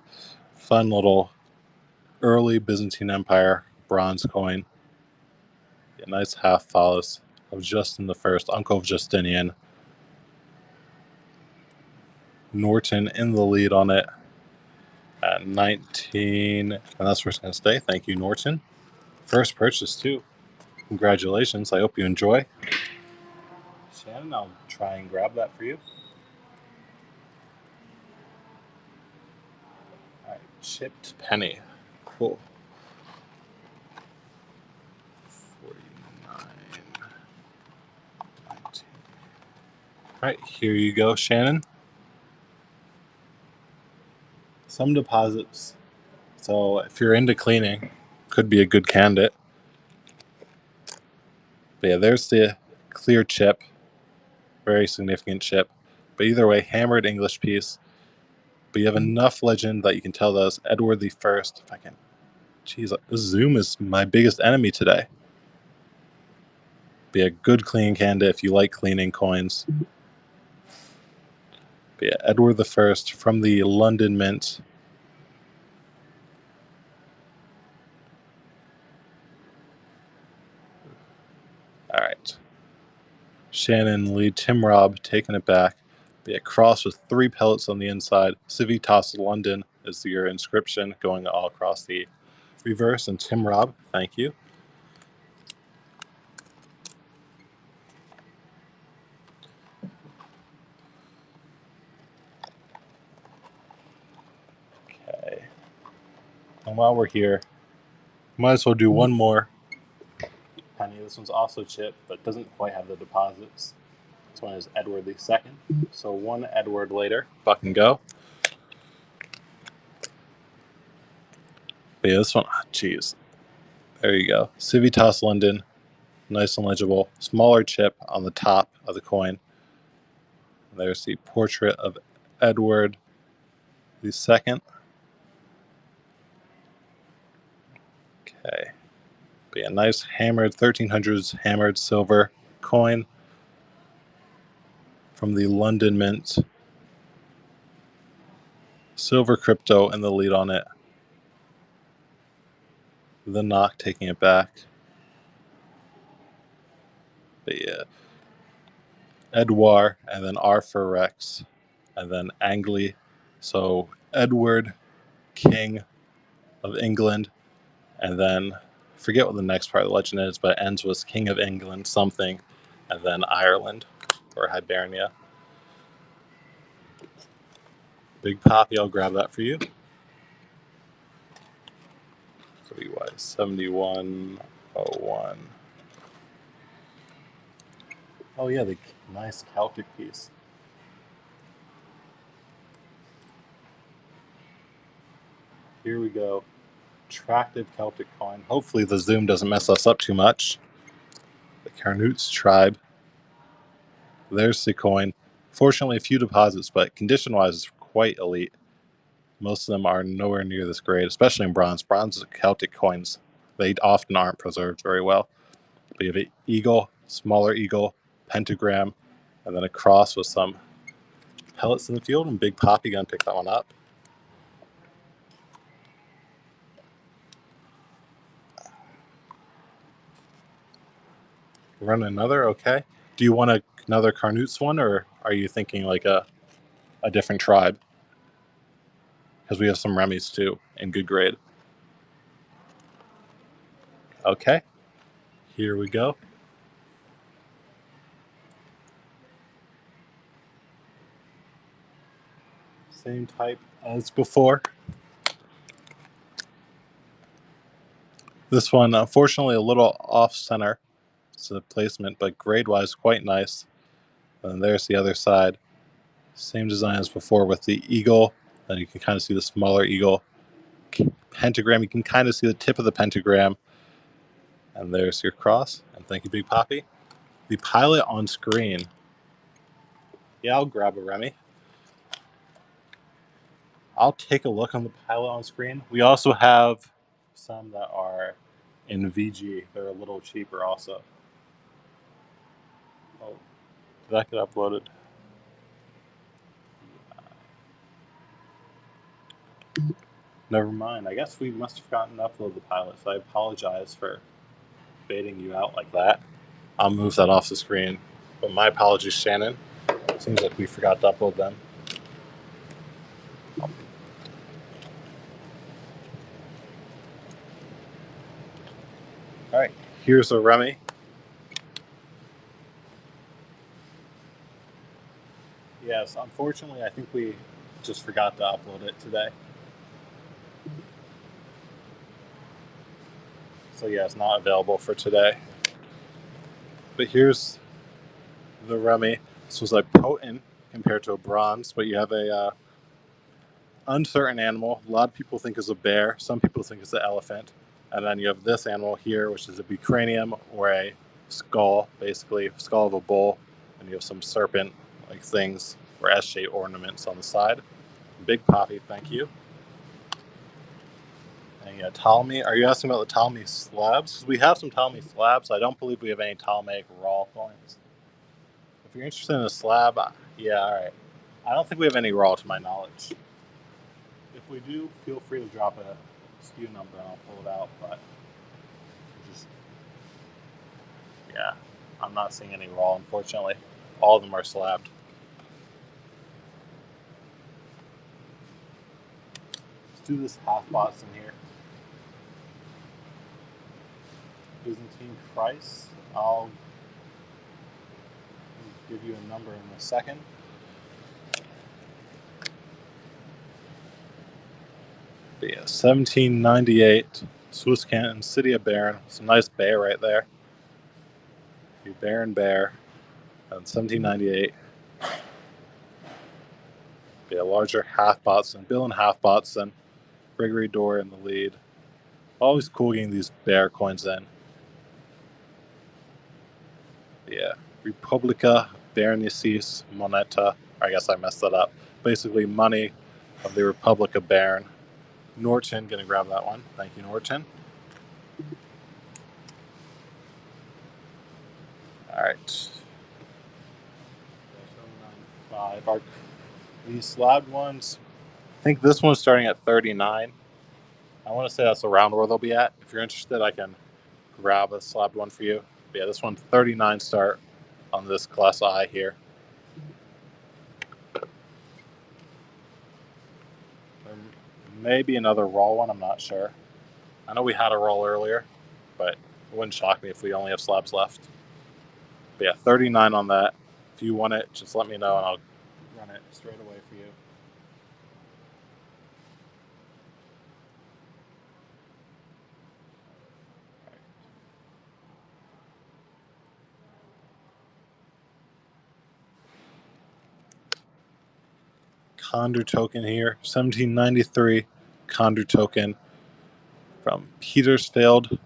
fun little early Byzantine Empire bronze coin. Yeah, nice half phallus of Justin the First, uncle of Justinian. Norton in the lead on it at 19, and that's where it's going to stay. Thank you, Norton. First purchase, too. Congratulations. I hope you enjoy. Shannon, I'll try and grab that for you. All right, chipped penny. Cool. 49. 19. All right, here you go, Shannon. Some deposits. So if you're into cleaning, could be a good candidate. But yeah, there's the clear chip. Very significant chip. But either way, hammered English piece. But you have enough legend that you can tell those Edward the First. If I can, jeez, this Zoom is my biggest enemy today. Be a good cleaning candidate if you like cleaning coins. Be Edward the First from the London Mint. All right. Shannon Lee Timrob taking it back. Be a cross with 3 pellets on the inside. Civitas London is your inscription going all across the reverse. And Timrob, thank you. Okay. And while we're here, might as well do one more penny. This one's also chipped, but doesn't quite have the deposits. This one is Edward the Second. So one Edward later. Buck and go. But yeah, this one, jeez. There you go. Civitas London. Nice and legible. Smaller chip on the top of the coin. There's the portrait of Edward the Second. Okay. Be a nice hammered 1300s hammered silver coin from the London Mint. Silver crypto and the lead on it. The knock taking it back. But yeah. Edouard and then R for Rex. And then Angli. So Edward, King of England. And then forget what the next part of the legend is, but it ends with King of England something. And then Ireland or Hibernia. Big Poppy, I'll grab that for you. WY 7101. Oh yeah, the nice Celtic piece. Here we go. Attractive Celtic coin. Hopefully the zoom doesn't mess us up too much. The Carnutes tribe. There's the coin. Fortunately, a few deposits, but condition-wise, it's quite elite. Most of them are nowhere near this great, especially in bronze. Bronze Celtic coins, they often aren't preserved very well. But you have an eagle, smaller eagle, pentagram, and then a cross with some pellets in the field, and Big Poppy gonna pick that one up. Run another, okay. Do you want another Carnutes one, or are you thinking like a different tribe? Because we have some Remy's too in good grade. Okay, here we go. Same type as before. This one, unfortunately, a little off-center. It's a placement, but grade-wise, quite nice. And there's the other side. Same design as before with the eagle. Then you can kind of see the smaller eagle. Pentagram, you can kind of see the tip of the pentagram. And there's your cross. And thank you, Big Poppy. The pilot on screen. Yeah, I'll grab a Remy. I'll take a look on the pilot on screen. We also have some that are in VG. They're a little cheaper also. Oh, did that get uploaded? Never mind. I guess we must have forgotten to upload the pilot, so I apologize for baiting you out like that. I'll move that off the screen. But my apologies, Shannon. Seems like we forgot to upload them. All right, here's a Remy. Yes, unfortunately, I think we just forgot to upload it today. So yeah, it's not available for today. But here's the Remy. This was like potent compared to a bronze, but you have a uncertain animal. A lot of people think is a bear. Some people think it's an elephant. And then you have this animal here, which is a bucranium or a skull, basically skull of a bull. And you have some serpent-like things. or S-shaped ornaments on the side. Big poppy, thank you. And yeah, Ptolemy. Are you asking about the Ptolemy slabs? Because we have some Ptolemy slabs. I don't believe we have any Ptolemaic raw coins. If you're interested in a slab, yeah, all right. I don't think we have any raw to my knowledge. If we do, feel free to drop a SKU number and I'll pull it out. But just, yeah, I'm not seeing any raw, unfortunately. All of them are slabbed. Let's do this half box in here. Byzantine price. I'll give you a number in a second. But yeah, 1798 Swiss Canton, City of Bern. Some nice bear right there. Baron Bear. And 1798. Be a larger half Botson, Bill and half Botson. Gregory Dorr in the lead. Always cool getting these bear coins in. Yeah, Republica Berenices Moneta. I guess I messed that up. Basically, money of the Republic of Bern. Norton, gonna grab that one. Thank you, Norton. All right. These slabbed ones. I think this one's starting at 39. I want to say that's around where they'll be at. If you're interested, I can grab a slabbed one for you. But yeah, this one's 39 start on this class I here. There may be another roll one, I'm not sure. I know we had a roll earlier, but it wouldn't shock me if we only have slabs left. But yeah, 39 on that. If you want it, just let me know and I'll run it straight away for you. Condor token here, 1793 Condor token from Petersfield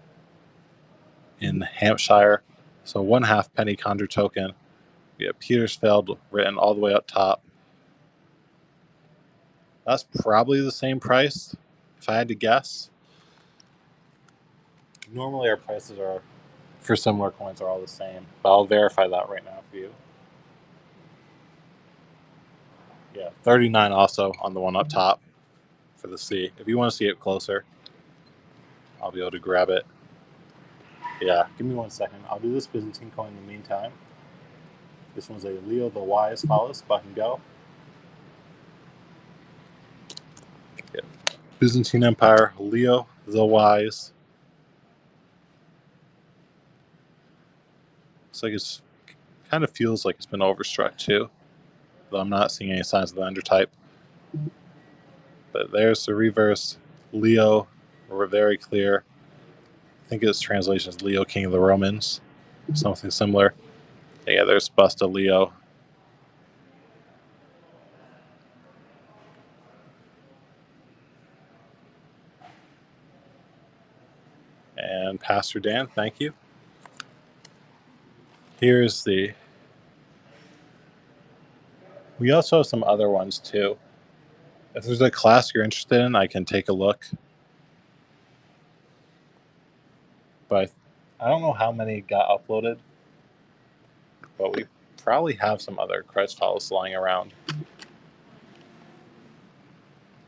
in Hampshire. So 1/2 penny Condor token. We have Petersfield written all the way up top. That's probably the same price, if I had to guess. Normally our prices are for similar coins are all the same, but I'll verify that right now for you. Yeah, 39 also on the one up top for the C. If you want to see it closer, I'll be able to grab it. Yeah, give me 1 second. I'll do this Byzantine coin in the meantime. This one's a Leo the Wise follows, but I can go. Yeah. Byzantine Empire, Leo the Wise. Looks like it's kind of feels like it's been overstruck too, though I'm not seeing any signs of the undertype. But there's the reverse Leo. We're very clear. I think its translation is Leo, King of the Romans, something similar. Yeah, there's bust of Leo. And Pastor Dan, thank you. Here's the. We also have some other ones too. If there's a class you're interested in, I can take a look. But I don't know how many got uploaded, but we probably have some other Christ follows lying around.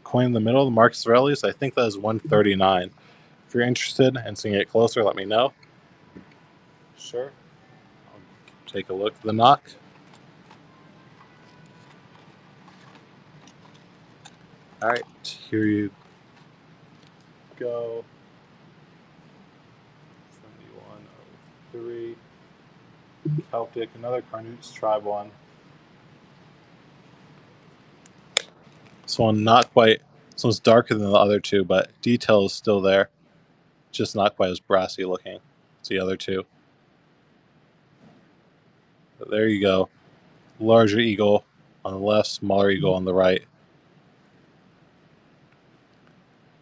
Coin in the middle, the Marcus Aurelius, I think that is 139. If you're interested in seeing it closer, let me know. Sure. I'll take a look at the knock. All right, here you go. 7103. Celtic, another Carnutes tribe one. This one not quite. This one's darker than the other two, but detail is still there. Just not quite as brassy looking as the other two. But there you go. Larger eagle on the left, smaller eagle on the right.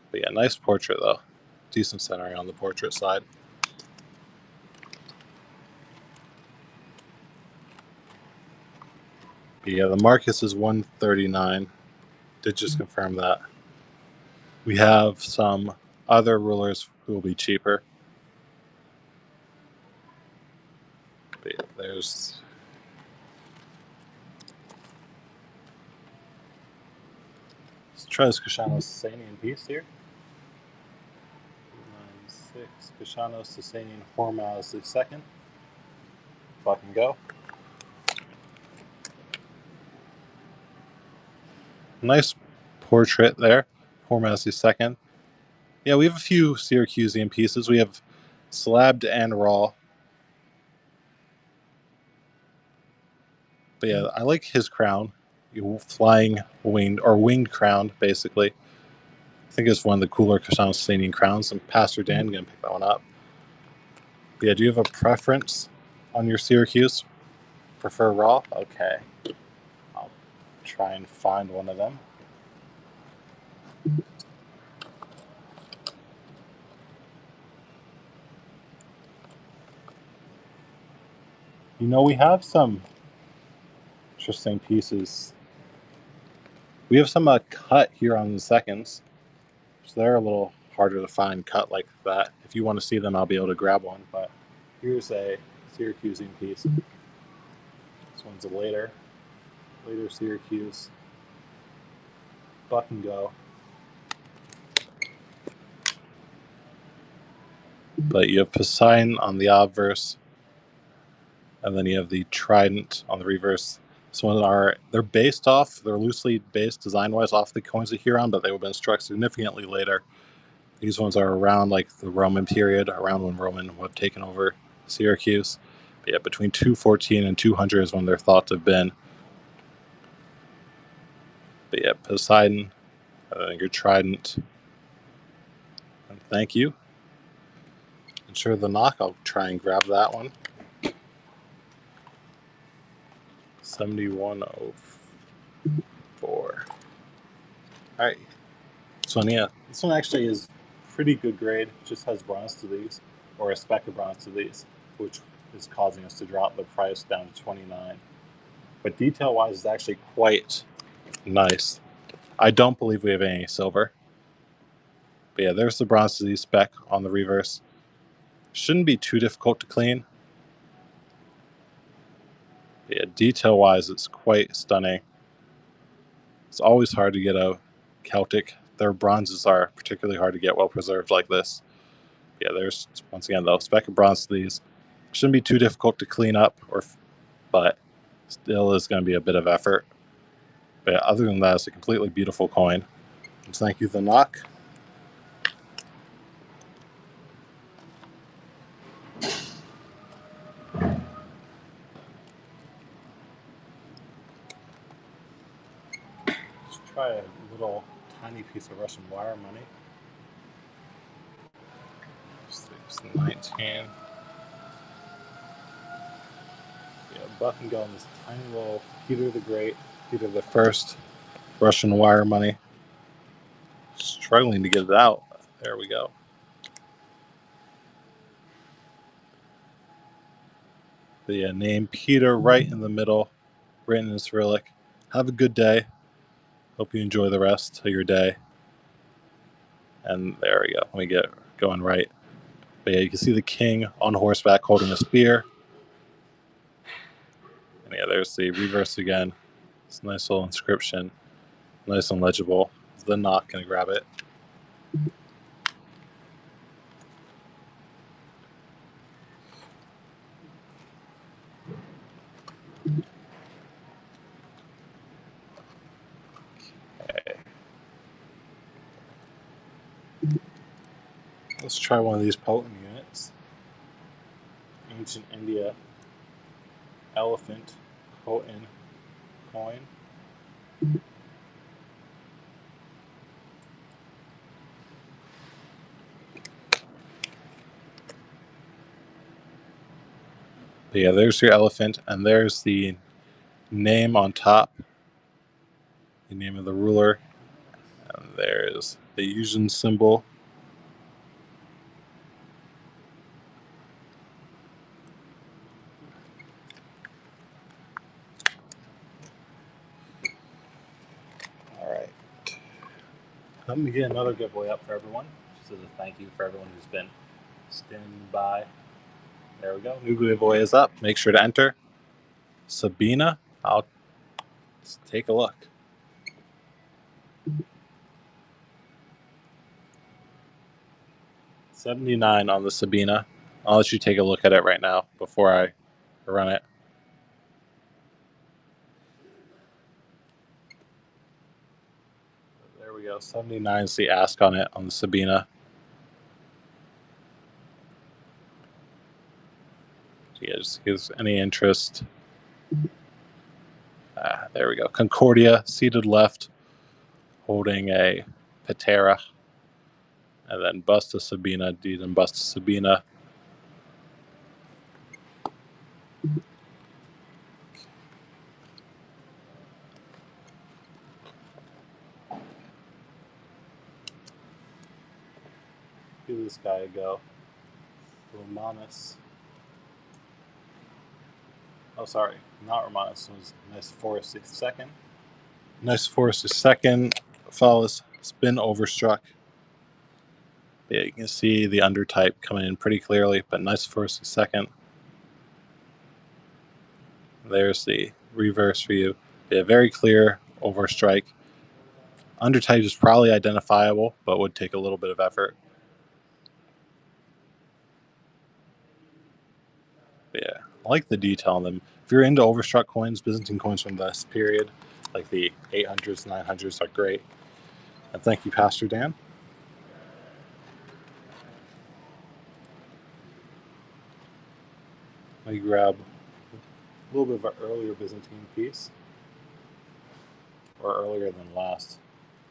But yeah, nice portrait though. Decent centering on the portrait side. Yeah, the Marcus is 139. Did just confirm that. We have some other rulers who will be cheaper. But yeah, let's try this Kashano Sasanian piece here. 9-6. Kashano Sasanian Hormaz the second. Fucking go. Nice portrait there. Hormaz the second. Yeah, we have a few Syracusean pieces. We have slabbed and raw. But yeah, I like his crown. Flying winged or winged crown, basically. I think it's one of the cooler Kashano Sasanian crowns, and Pastor Dan gonna pick that one up. But yeah, do you have a preference on your Syracuse? Prefer raw? Okay. I'll try and find one of them. You know, we have some interesting pieces. We have some cut here on the seconds. So they're a little harder to find cut like that. If you want to see them, I'll be able to grab one. But here's a Syracusean piece. This one's a later Syracuse. Buck and go. But you have Poseidon on the obverse, and then you have the Trident on the reverse. So they're based off, they're loosely based design-wise off the coins of Huron, but they would have been struck significantly later. These ones are around like the Roman period, around when Roman would have taken over Syracuse. But yeah, between 214 and 200 is when they're thought to have been. But yeah, Poseidon, your Trident. And thank you. Ensure the knock. I'll try and grab that one. 7104. All right. So yeah, this one actually is pretty good grade. Just has bronze to these, or a speck of bronze to these, which is causing us to drop the price down to 29. But detail-wise, it's actually quite nice. I don't believe we have any silver. But yeah, there's the bronze to these spec on the reverse. Shouldn't be too difficult to clean. But yeah, detail-wise, it's quite stunning. It's always hard to get a Celtic. Their bronzes are particularly hard to get well preserved like this. Yeah, there's, once again, though, speck of bronze to these. Shouldn't be too difficult to clean up, but still is going to be a bit of effort. But yeah, other than that, it's a completely beautiful coin. And thank you, The Knock. Let's try a little tiny piece of Russian wire money. 619. Yeah, Buck and go on this tiny little Peter the Great, Peter the First Russian wire money. Struggling to get it out. There we go. But yeah, name Peter right in the middle, written in Cyrillic. Have a good day. Hope you enjoy the rest of your day. And there we go. Let me get going right. But yeah, you can see the king on horseback holding a spear. And yeah, there's the reverse again. It's a nice little inscription. Nice and legible. The Knock gonna grab it. Okay. Let's try one of these potent units. Ancient India elephant potent coin. But yeah, there's your elephant, and there's the name on top, the name of the ruler, and there's the Yuuzhan symbol. I'm going to get another giveaway up for everyone, just as a thank you for everyone who's been standing by. There we go. New giveaway is up. Make sure to enter. Sabina, I'll take a look. $79 on the Sabina. I'll let you take a look at it right now before I run it. There we go. 79 is the ask on it on the Sabina. Yeah, just gives any interest. There we go. Concordia, seated left, holding a Patera. And then Busta Sabina, Deed and Busta Sabina. Give this guy a go. Romanus. Oh, sorry, not Romanus. It was Nice Forest is second. Nice Forest is second. Follows Spin Overstruck. Yeah, you can see the undertype coming in pretty clearly, but Nice Forest is second. There's the reverse for you. Yeah, very clear overstrike. Undertype is probably identifiable, but would take a little bit of effort. But yeah, I like the detail on them. If you're into overstruck coins, Byzantine coins from this period, like the 800s, 900s, are great. And thank you, Pastor Dan. Let me grab a little bit of an earlier Byzantine piece, or earlier than last.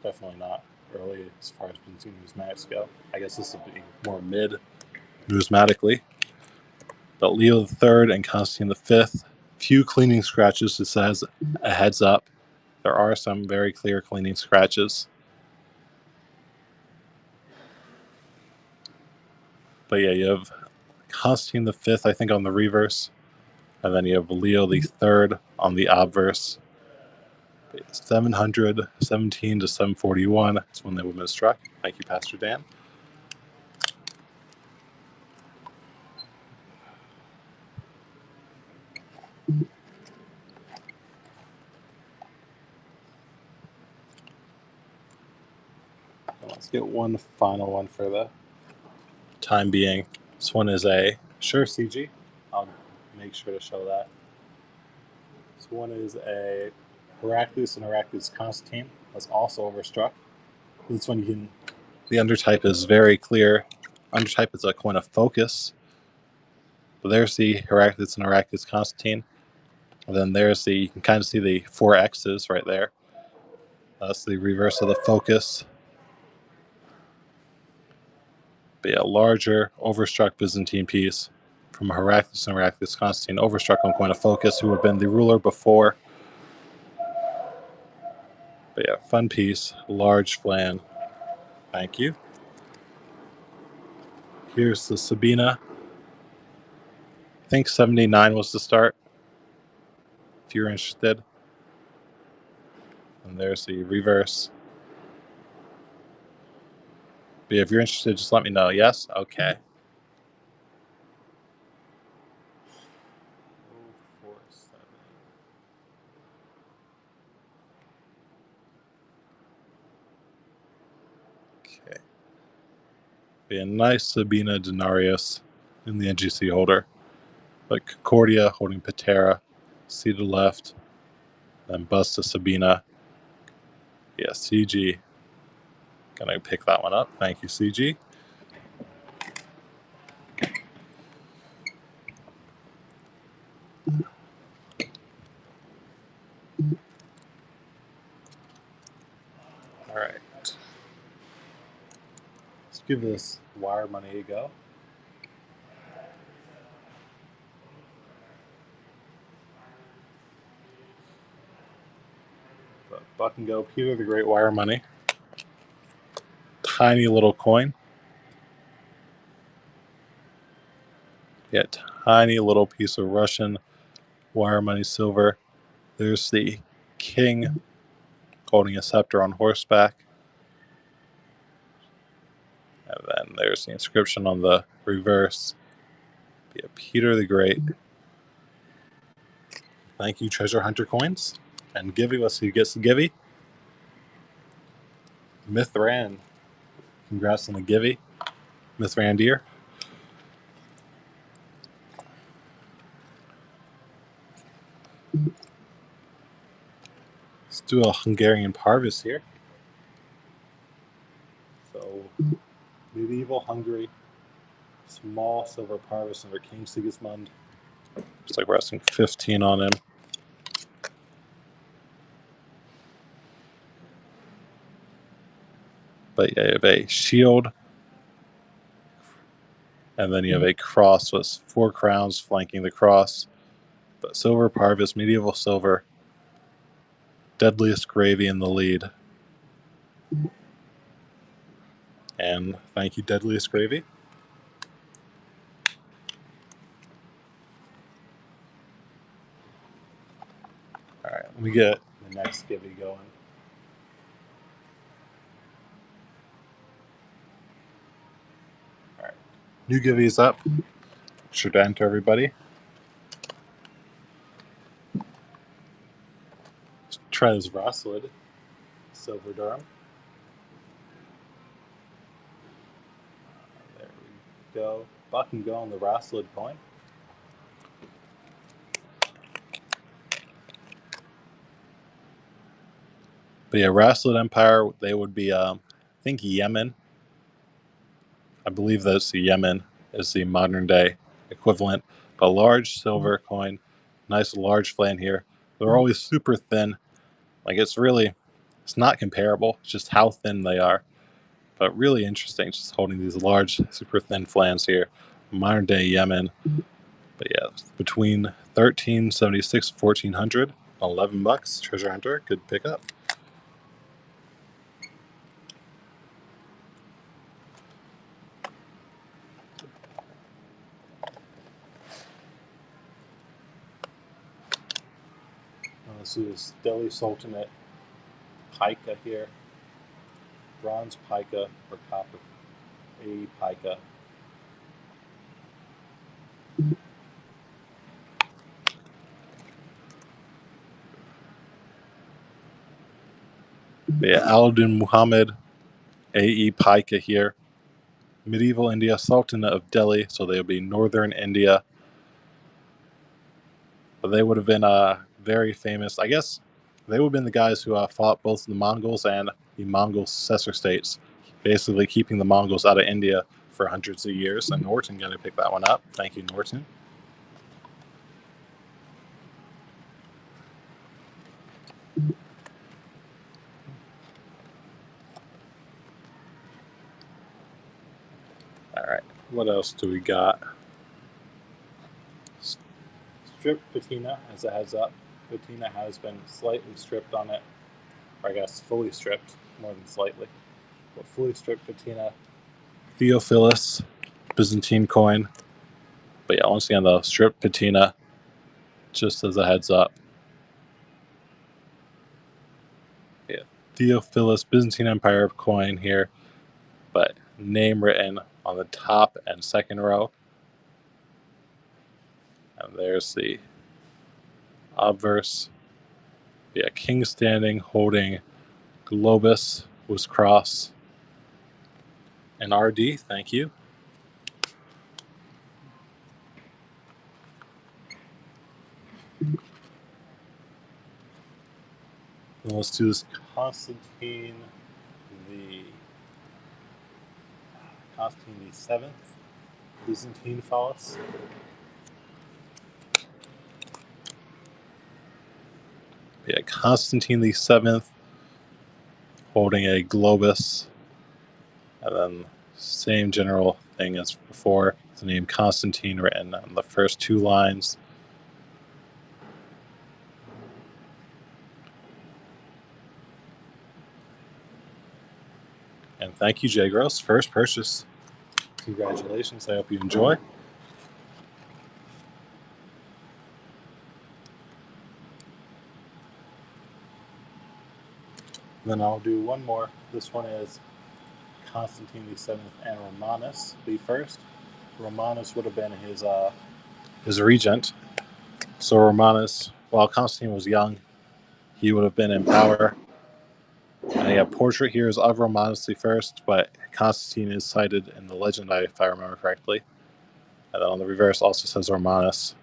Definitely not early as far as Byzantine numismatics go. I guess this would be more mid numismatically. But Leo III and Constantine V, few cleaning scratches. It says a heads up. There are some very clear cleaning scratches. But yeah, you have Constantine V, I think, on the reverse. And then you have Leo III on the obverse. 717 to 741 is when the women struck. Thank you, Pastor Dan. Let's get one final one for the time being. This one is a sure CG. I'll make sure to show that. This one is a Heraclius and Heraclius Constantine. That's also overstruck. This one the undertype is very clear. Undertype is a coin of focus. But there's the Heraclius and Heraclius Constantine. And then you can kind of see the 4 X's right there. That's the reverse of the focus. Be a larger overstruck Byzantine piece from Heraclius and Heraclius Constantine, overstruck on coin of focus, who have been the ruler before. But yeah, fun piece, large flan. Thank you. Here's the Sabina. I think 79 was the start, if you're interested. And there's the reverse. But yeah, if you're interested, just let me know. Yes? Okay. 047. Okay. Be a nice Sabina Denarius in the NGC holder. But Concordia holding Patera, seated left, then Busta Sabina. Yeah, CG. Gonna pick that one up. Thank you, CG. All right. Let's give this wire money a go. But Buck and Go, Peter the Great wire money. Tiny little coin. Yeah, tiny little piece of Russian wire money silver. There's the king holding a scepter on horseback. And then there's the inscription on the reverse. Be a Peter the Great. Thank you, Treasure Hunter coins. And Givey, let's see who gets the Givey. Mithran. Congrats on the Givey. Mithrandir. Let's do a Hungarian Parvis here. So, medieval Hungary. Small silver Parvis under King Sigismund. Looks like we're asking 15 on him. But yeah, you have a shield. And then you have a cross with 4 crowns flanking the cross. But silver Parvis, medieval silver. Deadliest Gravy in the lead. And thank you, Deadliest Gravy. All right, let me get the next Givey going. All right, new Givey's up. Sure to enter, everybody. Let's try this Rosswood Silver Durham. There we go. Buck and go on the Rosswood coin. But yeah, Rosswood Empire, they would be, I think, Yemen. I believe that's the Yemen is the modern day equivalent. But large silver coin, nice large flan here. They're always super thin. Like it's not comparable. It's just how thin they are. But really interesting, just holding these large, super thin flans here. Modern day Yemen. But yeah, between 1376 1400, $11. Treasure Hunter, good pickup. This is Delhi Sultanate pica here. Bronze pica or copper A pica. Yeah, Aladdin Muhammad AE pica here. Medieval India, Sultanate of Delhi, so they would be northern India. But they would have been very famous. I guess they would have been the guys who fought both the Mongols and the Mongol successor states, basically keeping the Mongols out of India for hundreds of years. And Norton got to pick that one up. Thank you, Norton. All right, what else do we got? Stripped patina as a heads up. Patina has been slightly stripped on it, or I guess fully stripped, more than slightly. But fully stripped patina. Theophilus, Byzantine coin. But yeah, once again, the stripped patina, just as a heads up. Yeah, Theophilus, Byzantine Empire coin here, but name written on the top and second row. And there's the obverse. Yeah, king standing, holding globus was cross. And RD, thank you. And let's do this Constantine the Seventh, Byzantine phallus. Yeah, Constantine the Seventh, holding a globus, and then same general thing as before. The name Constantine written on the first 2 lines. And thank you, Jay Gross, first purchase. Congratulations. I hope you enjoy. Then I'll do one more. This one is Constantine VII and Romanus the First. Romanus would have been his regent. So Romanus, while Constantine was young, he would have been in power. And a portrait here is of Romanus the First, but Constantine is cited in the legend, if I remember correctly. And then on the reverse also says Romanus.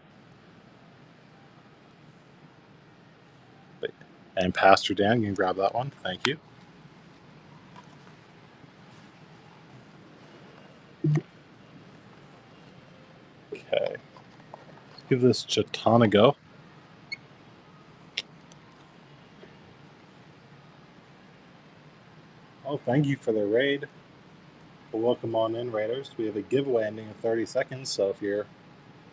And Pastor Dan, you can grab that one. Thank you. Okay. Let's give this Jeton a go. Oh, thank you for the raid. Well, welcome on in, Raiders. We have a giveaway ending in 30 seconds, so if you're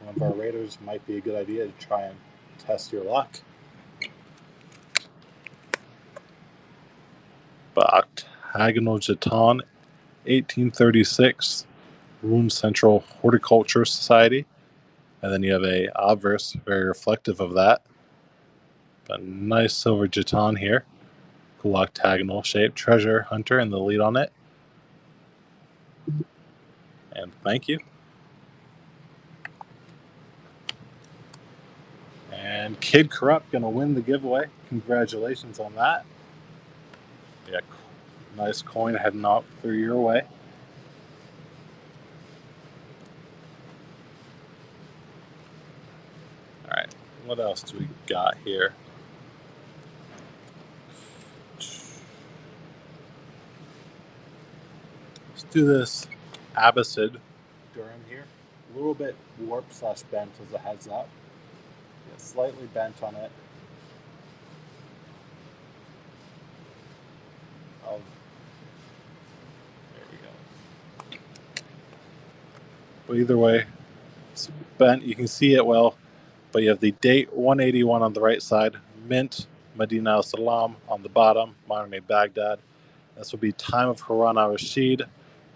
one of our Raiders, it might be a good idea to try and test your luck. But Octagonal Jeton, 1836, Rune Central Horticulture Society. And then you have a obverse, very reflective of that. A nice silver Jeton here. Cool octagonal shape. Treasure Hunter and the lead on it. And thank you. And Kid Corrupt going to win the giveaway. Congratulations on that. Yeah, nice coin heading out through your way. All right, what else do we got here? Let's do this Abbasid Durham here. A little bit warped / bent as a heads up. Yeah, slightly bent on it. Oh, there we go. But either way, it's bent. You can see it well. But you have the date 181 on the right side, Mint, Medina al-Salam on the bottom, modern-day Baghdad. This will be time of Harun al-Rashid,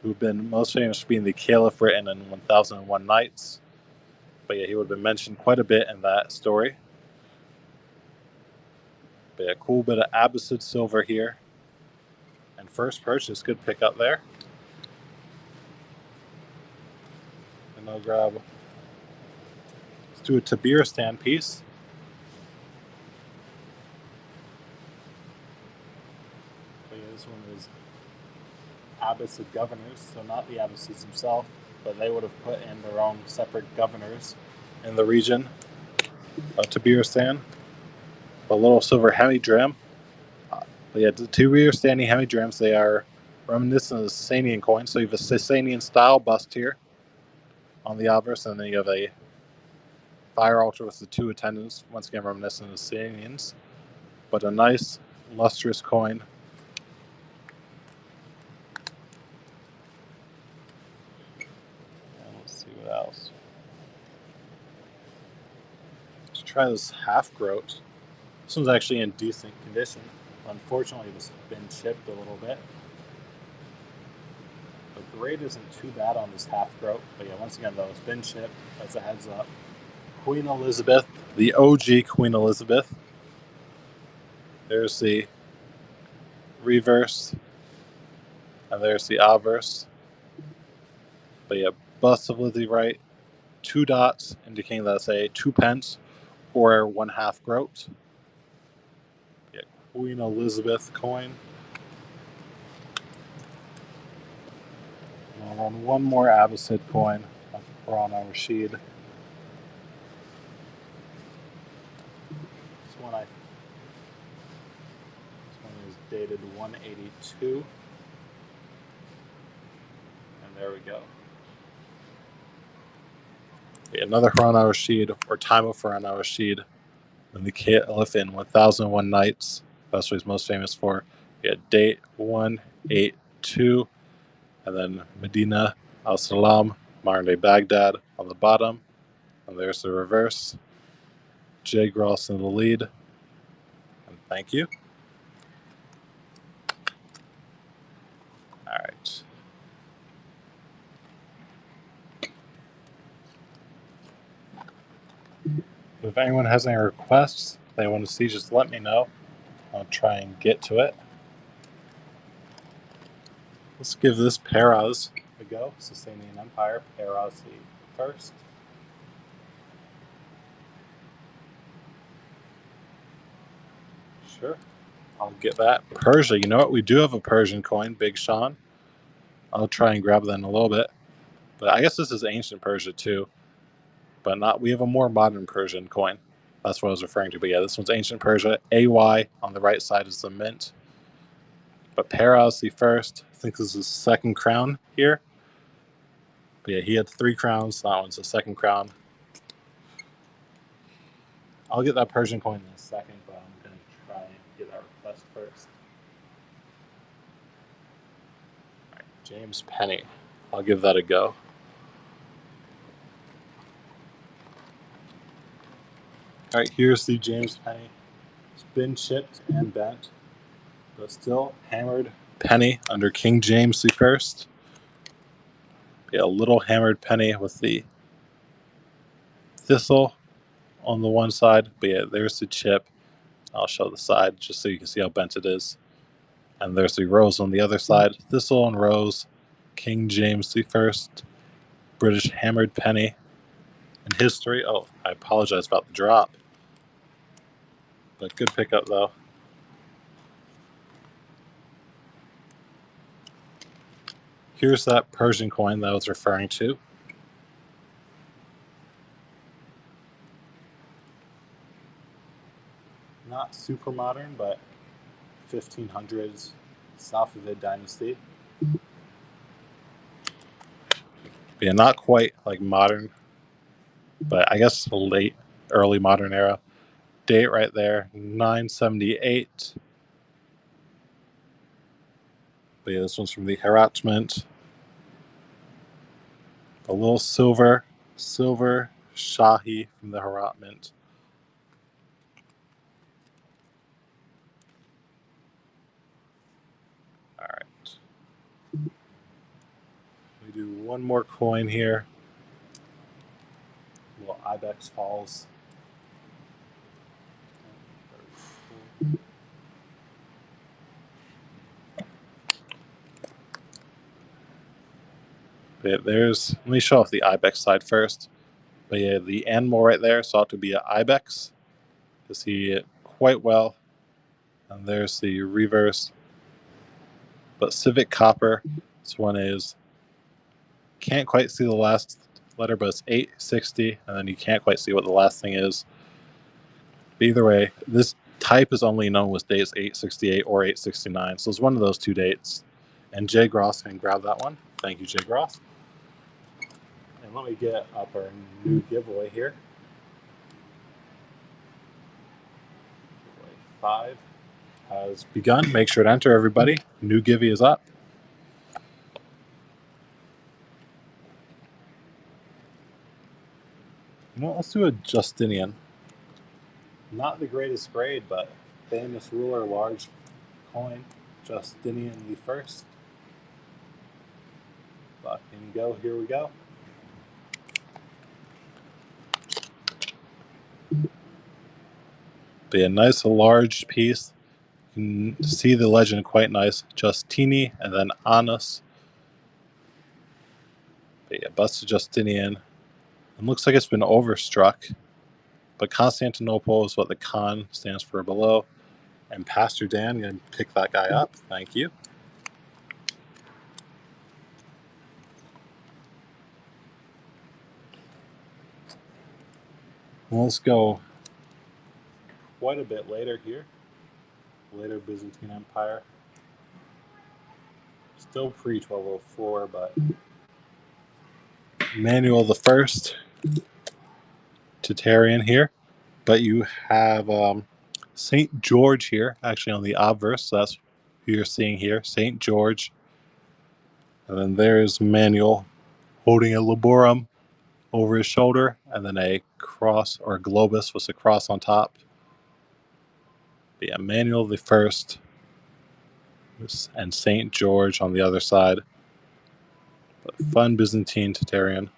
who've been most famous for being the caliph written in 1001 Nights. But yeah, he would have been mentioned quite a bit in that story. But yeah, cool bit of Abbasid silver here. And first purchase, good pick up there. And I'll grab, let's do a Tabiristan piece. But yeah, this one is Abbasid governors, so not the Abbasids themselves, but they would have put in their own separate governors in the region of Tabiristan. A little silver hemidram. But yeah, the Tabiristani hemidrams, they are reminiscent of the Sasanian coin. So you have a Sasanian style bust here on the obverse, and then you have a fire altar with the two attendants, once again reminiscent of the Sasanians. But a nice, lustrous coin. And let's see what else. Let's try this half groat. This one's actually in decent condition. Unfortunately, this has been chipped a little bit. The grade isn't too bad on this half groat. But yeah, once again, though, it's been chipped. That's a heads up. Queen Elizabeth, the OG Queen Elizabeth. There's the reverse, and there's the obverse. But yeah, bust of Lizzie right, 2 dots indicating that's a 2 pence or 1/2 groat. Yeah, Queen Elizabeth coin. And I'll run one more Abbasid coin of Harun al-Rashid. This one is dated 182. And there we go. Okay, another Harun al-Rashid, or time of Harun al-Rashid, and the caliph in 1001 Nights. That's what he's most famous for. We had date 182, and then Medina al-Salam, modern day Baghdad on the bottom. And there's the reverse. J. Gross in the lead. And thank you. All right. If anyone has any requests they want to see, just let me know. I'll try and get to it. Let's give this Peraz a go. Sustaining Empire, Peraz the first. Sure. I'll get that. Persia. You know what? We do have a Persian coin, Big Sean. I'll try and grab that in a little bit. But I guess this is ancient Persia too. But not. We have a more modern Persian coin. That's what I was referring to. But yeah, this one's ancient Persia. AY on the right side is the mint. But Peraz the first. I think this is his second crown here. But yeah, he had 3 crowns. That one's the second crown. I'll get that Persian coin in a second, but I'm going to try and get that request first. All right, James Penny. I'll give that a go. All right, here's the James Penny. It's been chipped and bent, but still hammered penny under King James the First. Yeah, a little hammered penny with the thistle on the one side, but yeah, there's the chip. I'll show the side just so you can see how bent it is. And there's the rose on the other side. Thistle and rose, King James the First, British hammered penny. In history, oh, I apologize about the drop, but good pickup though. Here's that Persian coin that I was referring to. Not super modern, but 1500s Safavid dynasty. Yeah, not quite like modern, but I guess late, early modern era. Date right there, 978. But yeah, this one's from the Herat Mint. A little silver Shahi from the Herat Mint. All right. We do one more coin here. Little Ibex Falls. But there's, let me show off the Ibex side first. But yeah, the animal right there sought to be an Ibex. You see it quite well. And there's the reverse. But Civic Copper, this one is, can't quite see the last letter, but it's 860. And then you can't quite see what the last thing is. But either way, this type is only known with dates 868 or 869. So it's one of those 2 dates. And Jay Gross can grab that one. Thank you, Jay Gross. And let me get up our new giveaway here. Giveaway 5 has begun. Make sure to enter, everybody. New giveaway is up. Well, let's do a Justinian. Not the greatest grade, but famous ruler, large coin. Justinian the First. Lock and go. Here we go. Be a nice large piece. You can see the legend quite nice. Justini and then Anus. But yeah, bust of Justinian. It looks like it's been overstruck. But Constantinople is what the con stands for below. And Pastor Dan, going to pick that guy up. Thank you. Well, let's go quite a bit later here. Later Byzantine Empire. Still pre-1204, but Manuel the First, Titarian here. But you have St. George here, actually on the obverse. So that's who you're seeing here, St. George. And then there's Manuel holding a laborum over his shoulder, and then a cross or a globus with a cross on top. But yeah, Manuel the First and St. George on the other side. But fun Byzantine Titarian.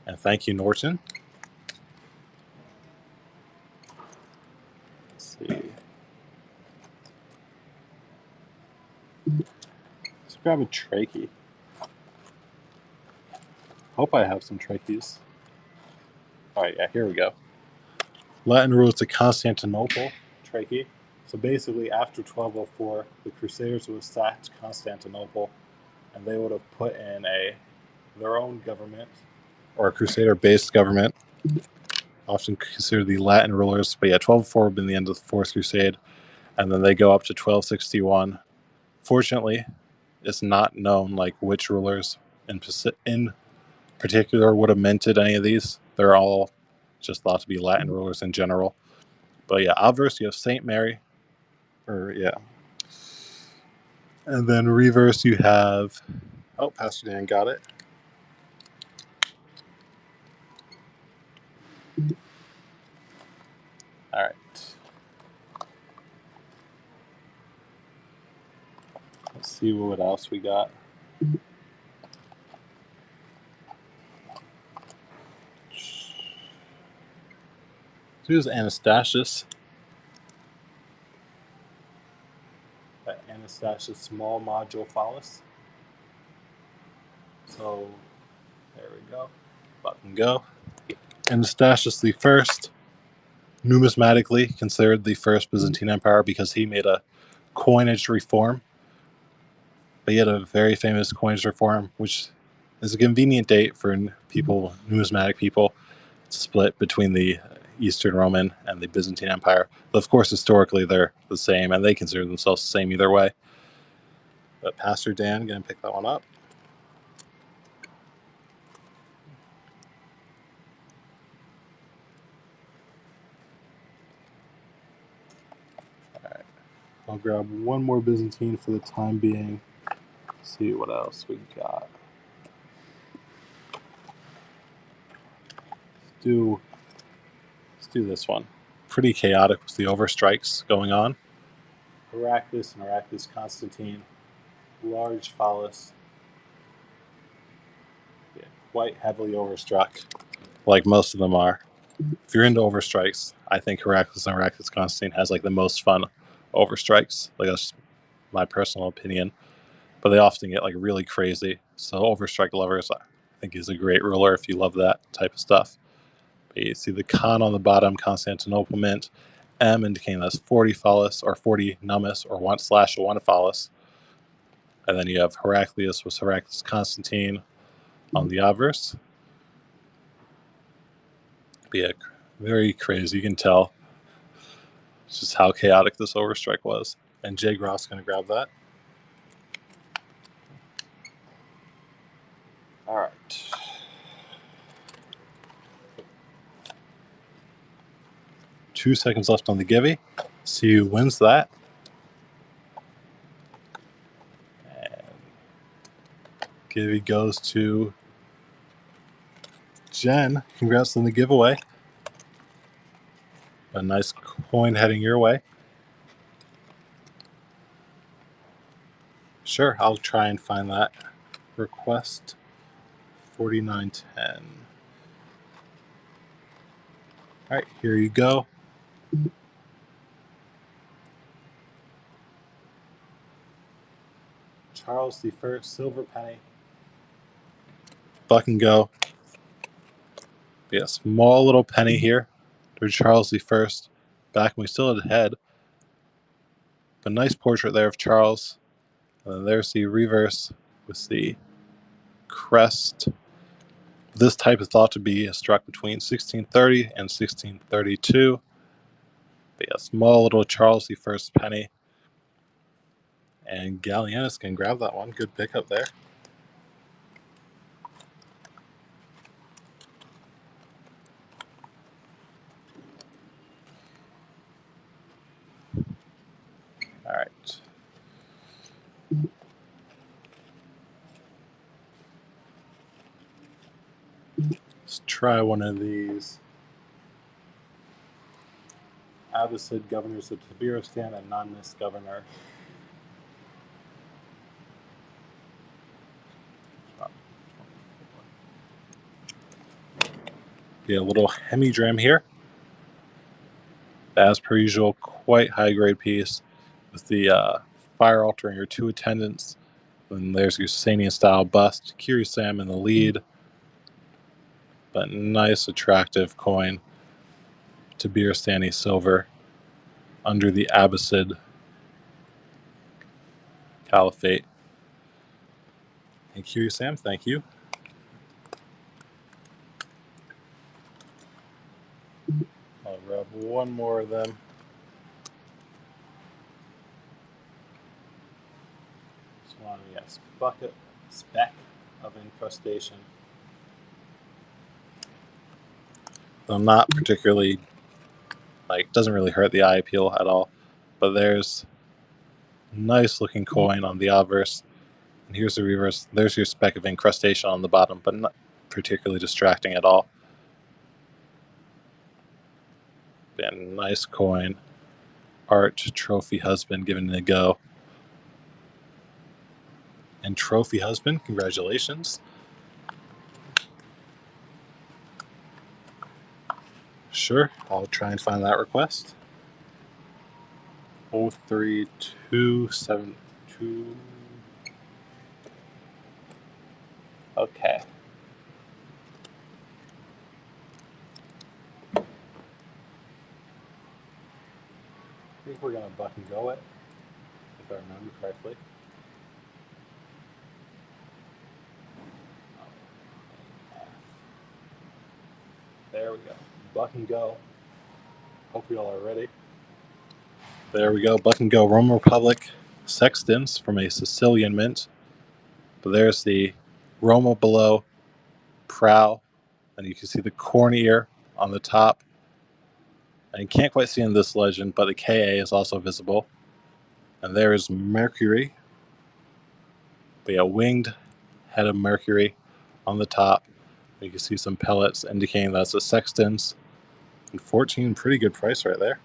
And thank you, Norton. Let's see. Let's grab a trachea. Hope I have some tracheas. Alright, yeah, here we go. Latin rulers to Constantinople, trachea. So basically, after 1204, the Crusaders would have sacked Constantinople, and they would have put in their own government, or a Crusader-based government, often considered the Latin rulers. But yeah, 1204 would have been the end of the Fourth Crusade, and then they go up to 1261. Fortunately, it's not known like which rulers in particular would have minted any of these. They're all just thought to be Latin rulers in general. But yeah, obverse, you have Saint Mary, and then reverse, you have. Oh, Pastor Dan got it. All right. Let's see what else we got. Here's Anastasius. Anastasius small module phallus. So there we go. Button go. Anastasius the First, numismatically considered the first Byzantine Empire because he made a coinage reform. But he had a very famous coinage reform, which is a convenient date for people, numismatic people, to split between the Eastern Roman and the Byzantine Empire. But of course, historically, they're the same, and they consider themselves the same either way. But Pastor Dan, going to pick that one up. All right. I'll grab one more Byzantine for the time being. See what else we got. Let's do this one. Pretty chaotic with the overstrikes going on. Heraclius and Heraclius Constantine. Large phallus. Yeah, quite heavily overstruck, like most of them are. If you're into overstrikes, I think Heraclius and Heraclius Constantine has like the most fun overstrikes. Like that's my personal opinion. But they often get like really crazy. So overstrike lovers, I think he's a great ruler if you love that type of stuff. But you see the con on the bottom, Constantinople mint. M indicating that's 40 phallus or 40 nummus or 1/1 phallus. And then you have Heraclius with Heraclius Constantine on the obverse. But yeah, very crazy. You can tell just how chaotic this overstrike was. And Jay Gross going to grab that. All right. Two seconds left on the Givey. See who wins that. And Givey goes to Jen. Congrats on the giveaway. A nice coin heading your way. Sure, I'll try and find that. Request 4910. All right, here you go. Charles the First, silver penny. Buck and go. Yeah, small little penny here to Charles the First. Back when we still had a head. But nice portrait there of Charles. And then there's the reverse with the crest. This type is thought to be struck between 1630 and 1632. But yeah, small little Charles the First penny. And Gallienus can grab that one. Good pickup there. All right. Let's try one of these. Abbasid governors of Tabaristan and Nonnis governor. Be a little hemidram here. As per usual, quite high grade piece with the fire altar and your two attendants. And there's your Sanian style bust. Kiri Sam in the lead. But nice, attractive coin to Birastani silver under the Abbasid Caliphate. And Kiri Sam, thank you. I'll grab one more of them. Just want a speck of incrustation. Though not particularly, doesn't really hurt the eye appeal at all. But there's nice looking coin on the obverse. And here's the reverse. There's your speck of incrustation on the bottom, but not particularly distracting at all. And nice coin. Art Trophy Husband giving it a go. And Trophy Husband, congratulations. Sure, I'll try and find that request. 03272. Okay. I think we're going to buck and go it, if I remember correctly. There we go. Buck and go. Hope you all are ready. There we go. Buck and go. Roman Republic Sextons from a Sicilian mint. But there's the Roma below, prow, and you can see the corn ear on the top. And you can't quite see in this legend, but the KA is also visible. And there is Mercury. But yeah, winged head of Mercury on the top. You can see some pellets indicating that's a Sextons. And 14, pretty good price right there.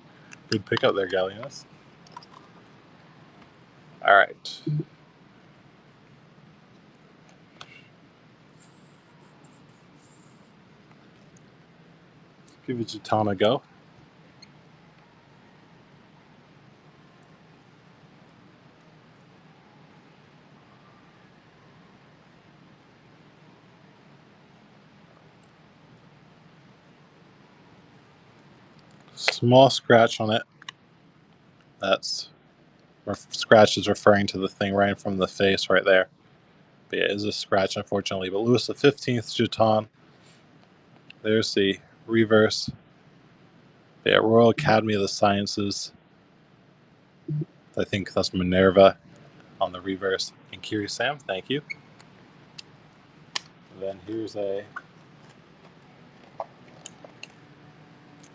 Good pickup there, Gallianos. All right. Give it Jeton a go. Small scratch on it. That's scratch is referring to the thing right from the face right there. But yeah, it is a scratch, unfortunately. But Louis XV Jeton. There's the reverse. Yeah, Royal Academy of the Sciences. I think that's Minerva on the reverse. And Kiri Sam, thank you. And then here's a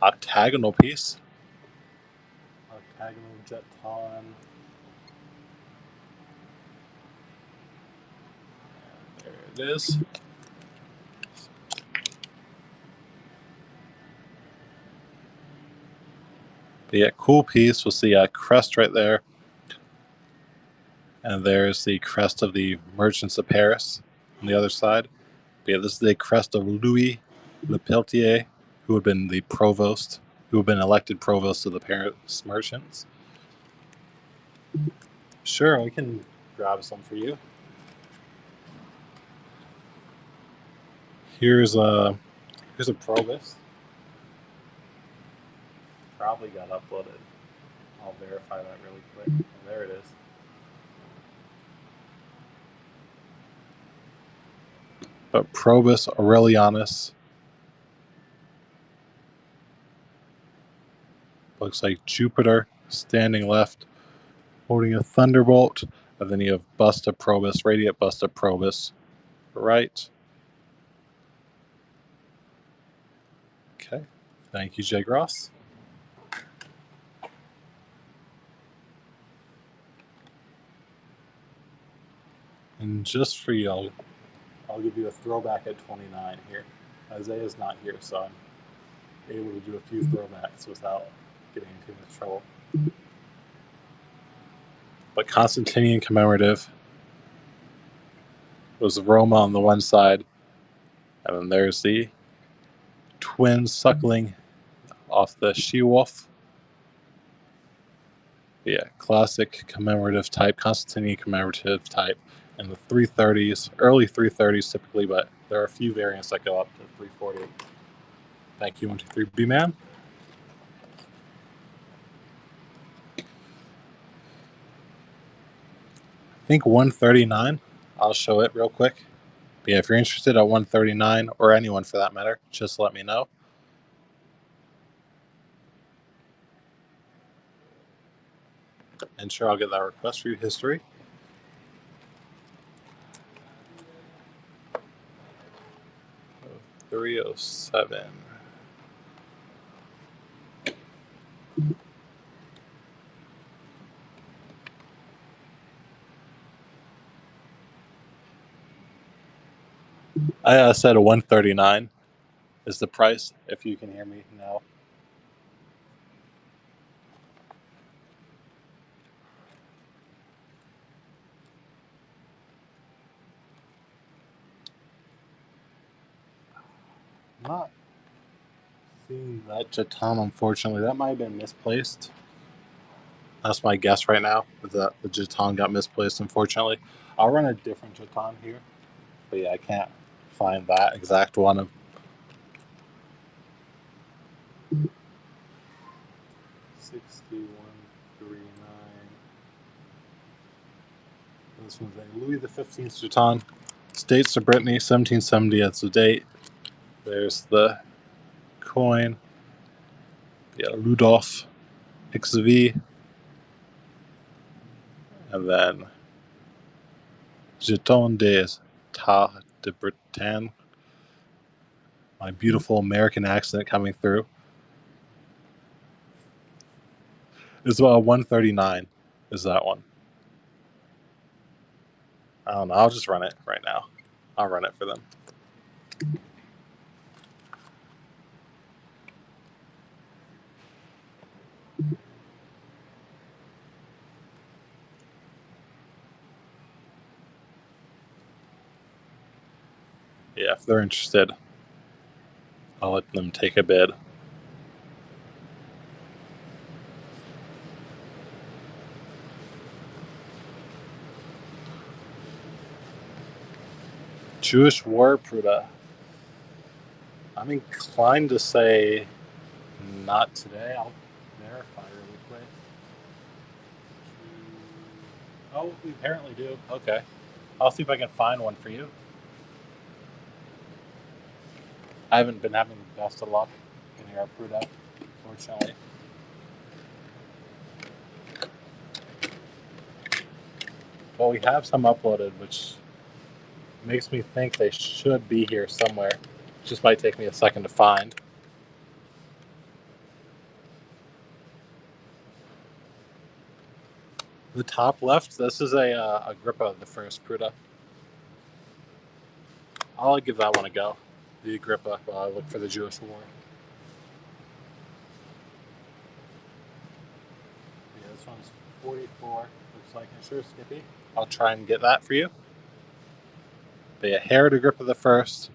octagonal piece. Octagonal Jeton. There it is. But yeah, cool piece. We'll see a crest right there. And there's the crest of the Merchants of Paris on the other side. But yeah, this is the crest of Louis Lepelletier, who had been the provost, who had been elected provost of the Paris Merchants. Sure, I can grab some for you. Here's a provost. Probably got uploaded. I'll verify that really quick. And there it is. But Probus Aurelianus looks like Jupiter standing left, holding a thunderbolt, and then you have Busta Probus, Radiant Busta Probus, right. Okay, thank you, Jay Gross. And just for you, I'll give you a throwback at 29 here. Isaiah's not here, so I'm able to do a few throwbacks without getting in too much trouble. But Constantinian commemorative was Roma on the one side, and then there's the twins suckling off the she-wolf. Yeah, classic commemorative type, Constantinian commemorative type. in the 330s, early 330s typically, but there are a few variants that go up to 340. Thank you, 123 B man. I think 139. I'll show it real quick. But yeah, if you're interested at 139, or anyone for that matter, just let me know. And sure, I'll get that request for you. History. Oh, 307. I said a 139 is the price, if you can hear me now. Not seeing that Jeton, unfortunately. That might have been misplaced. That's my guess right now, is that the Jeton got misplaced, unfortunately. I'll run a different Jeton here. But yeah, I can't find that exact one. 6139. This one's a Louis XV Jeton. States to Brittany, 1770. That's the date. There's the coin. Yeah, Rudolph XV. And then Jeton des Tas de Bretagne. My beautiful American accent coming through. It's about 139 is that one. I don't know. I'll just run it right now. I'll run it for them. Yeah, if they're interested, I'll let them take a bid. Jewish War Pruda. I'm inclined to say not today. I'll verify really quick. Oh, we apparently do. Okay. I'll see if I can find one for you. I haven't been having the best of luck in your Pruda, fortunately. Well, we have some uploaded, which makes me think they should be here somewhere. Just might take me a second to find. The top left, this is a Agrippa, the first Pruda. I'll give that one a go. The Agrippa, while I look for the Jewish War. Yeah, this one's 44. Looks like a sure Skippy. I'll try and get that for you. But yeah, Herod Agrippa the first.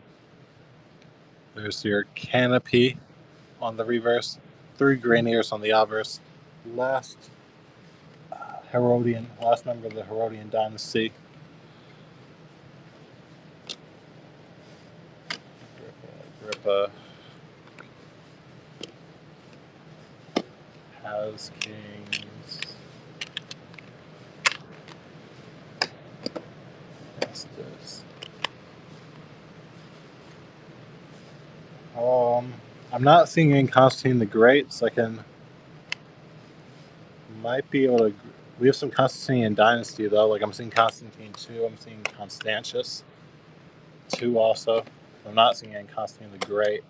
There's your canopy on the reverse. 3 Graniers on the obverse. Last last member of the Herodian dynasty. Agrippa has kings. Justice. I'm not seeing any Constantine the Great, so might be able to. We have some Constantine dynasty though. Like I'm seeing Constantine 2. I'm seeing Constantius 2 also. I'm not seeing any Constantine the Great.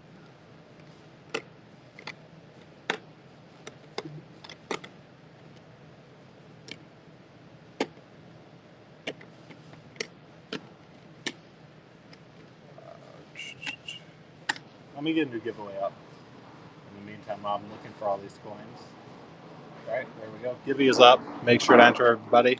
Let me get a new giveaway up. In the meantime, I'm looking for all these coins. All right, there we go. Givey is up. Make sure to enter everybody.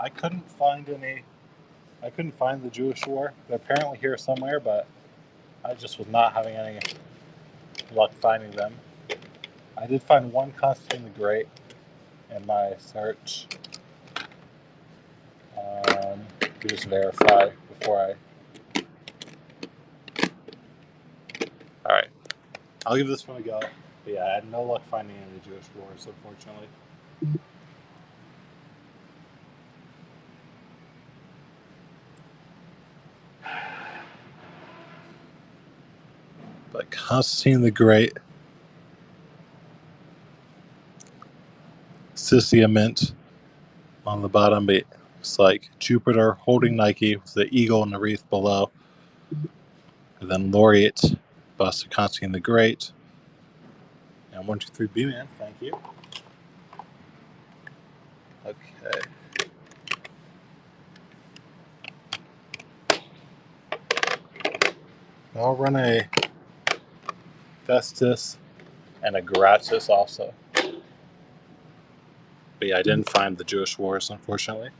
I couldn't find the Jewish war. They're apparently here somewhere, but I just was not having any luck finding them. I did find one Constantine the Great in my search. Just verify before I. Alright. I'll give this one a go. But yeah, I had no luck finding any Jewish wars, unfortunately. But Constantine the Great, Sissia Mint on the bottom, but it's like Jupiter holding Nike with the eagle and the wreath below. And then Laureate, bust of Constantine the Great. And 123 B-Man, thank you. Okay. I'll run a Festus and a Gratis also. But yeah, I didn't find the Jewish wars, unfortunately.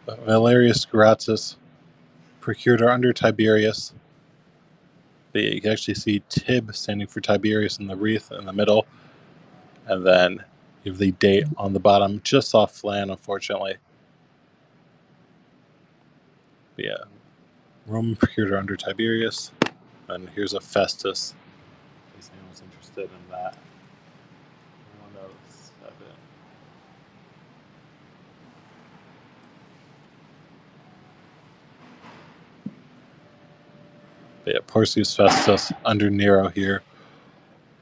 But Valerius Gratis procured her under Tiberius. But yeah, you can actually see Tib standing for Tiberius in the wreath in the middle. And then you have the date on the bottom, just off Flan, unfortunately. But yeah, Rome procured her under Tiberius. And here's a Festus, in case anyone's interested in that. 107. But yeah, Porcius Festus under Nero here.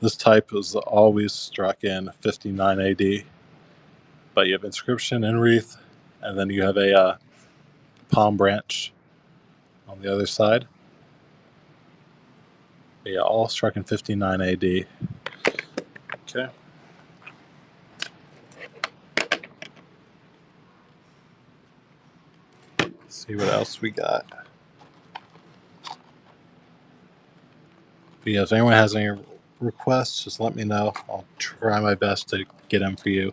This type was always struck in 59 AD. But you have inscription and wreath, and then you have a palm branch on the other side. But yeah, all struck in 59 AD. Okay. Let's see what else we got. But yeah, if anyone has any requests, just let me know. I'll try my best to get them for you.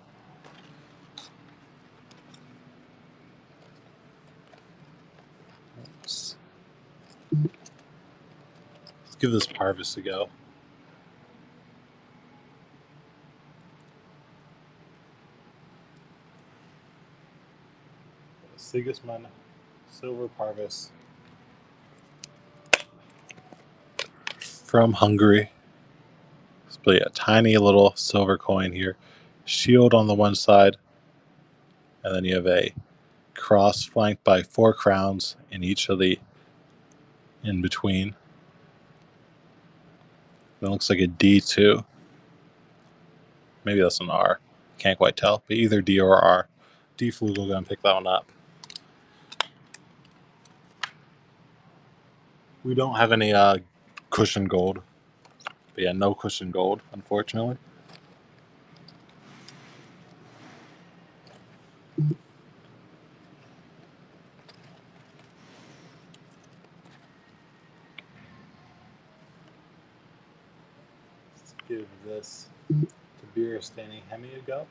Let's give this Parvis a go. Sigismund, Silver Parvis from Hungary. But yeah, tiny little silver coin here. Shield on the one side, and then you have a cross flanked by 4 crowns in each of the in between. It looks like a D too. Maybe that's an R. Can't quite tell, but either D or R. D Flugel gonna pick that one up. We don't have any cushion gold. But yeah, no cushion gold, unfortunately. Let's give this to Beer Standing Hemi a go.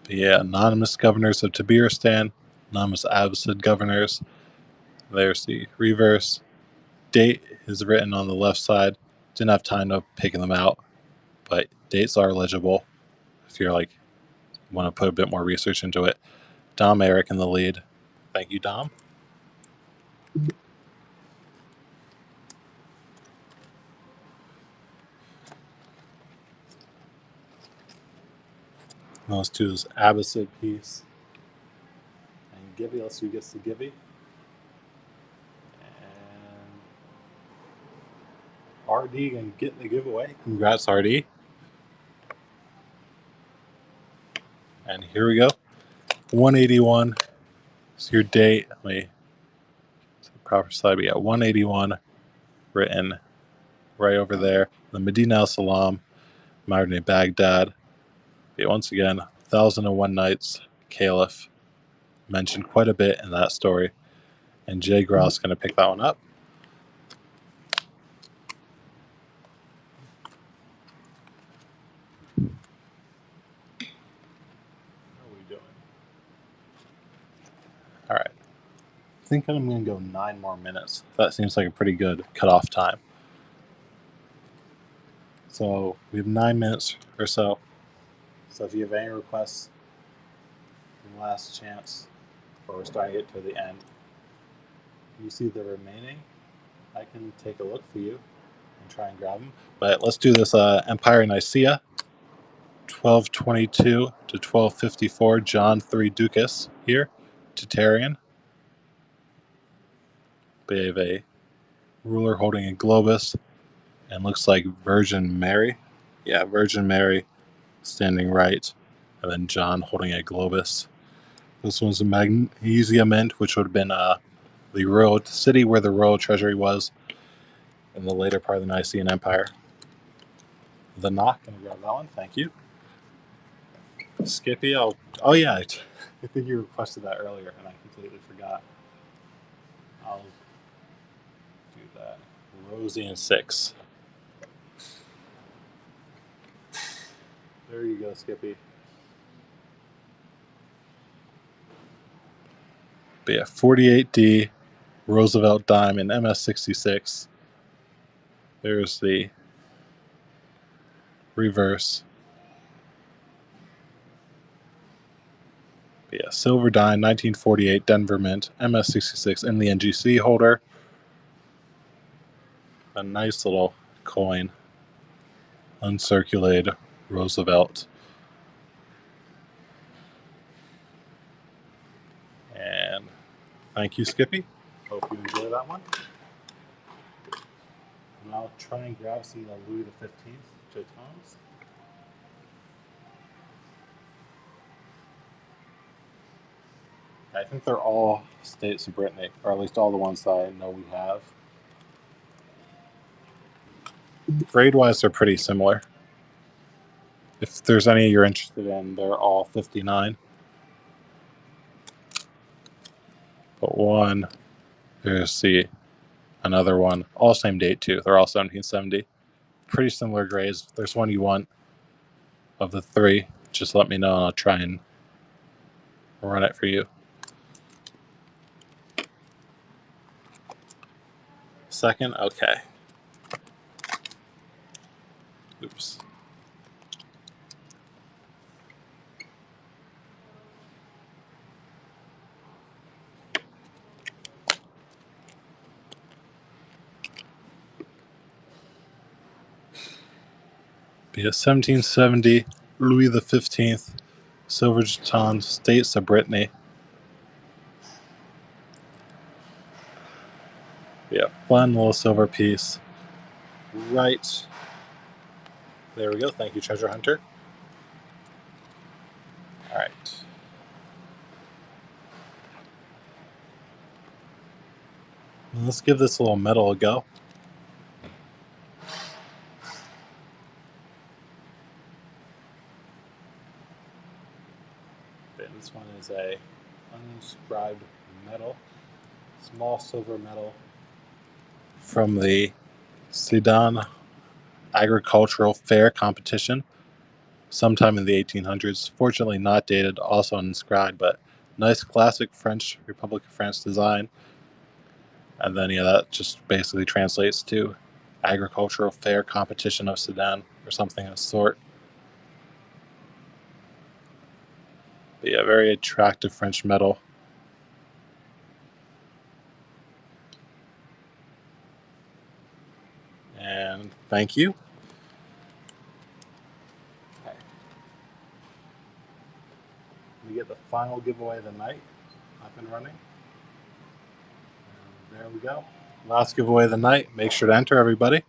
But yeah, anonymous governors of Tabiristan, anonymous Abbasid governors. There's the reverse. Date is written on the left side. Didn't have time to pick them out, but dates are legible if you're like want to put a bit more research into it. Dom Eric in the lead. Thank you, Dom. Let's do this Abbasid piece. And Gibby, let's see who gets the Gibby. And RD can get the giveaway. Congrats, RD. And here we go. 181 is your date. Let me the proper side. We got 181 written right over there. The Medina al-Salam, modern-day Baghdad. But once again, 1001 Nights, Caliph, mentioned quite a bit in that story. And Jay Gross going to pick that one up. How are we doing? All right. I think I'm going to go 9 more minutes. That seems like a pretty good cutoff time. So we have 9 minutes or so. So if you have any requests, last chance, or we're starting to get to the end, you see the remaining, I can take a look for you and try and grab them. But let's do this Empire Nicaea, 1222 to 1254, John 3 Ducas here, Titarian. We have a ruler holding a globus, and looks like Virgin Mary. Yeah, Virgin Mary standing right, and then John holding a globus. This one's a Magnesia Mint, which would have been the royal city where the royal treasury was in the later part of the Nicene Empire. The knock, gonna grab that one, thank you. Skippy, oh yeah, I think you requested that earlier and I completely forgot. I'll do that. Rosie and 6. There you go, Skippy. But yeah, 48D, Roosevelt Diamond, MS66. There's the reverse. But yeah, Silver Dime, 1948, Denver Mint, MS66 in the NGC holder. A nice little coin, uncirculated Roosevelt. And thank you, Skippy. Hope you enjoy that one. And I'll try and grab some of the Louis XV Jetons. I think they're all states of Brittany, or at least all the ones that I know we have. Grade-wise, they're pretty similar. If there's any you're interested in, they're all 59. But one, there's another one, all same date too. They're all 1770. Pretty similar grades. If there's one you want of the 3, just let me know and I'll try and run it for you. Second, okay. Oops. Be a 1770 Louis XV silver jeton, States of Brittany. Yeah, fun little silver piece. Right. There we go. Thank you, Treasure Hunter. All right. Let's give this little metal a go. This one is a uninscribed metal, small silver metal from the Sudan Agricultural Fair competition sometime in the 1800s. Fortunately not dated, also uninscribed, but nice classic French, Republic of France design. And then, yeah, that just basically translates to Agricultural Fair Competition of Sudan or something of the sort. But yeah, very attractive French metal. And thank you. Okay. We get the final giveaway of the night up and running. And there we go. Last giveaway of the night. Make sure to enter, everybody.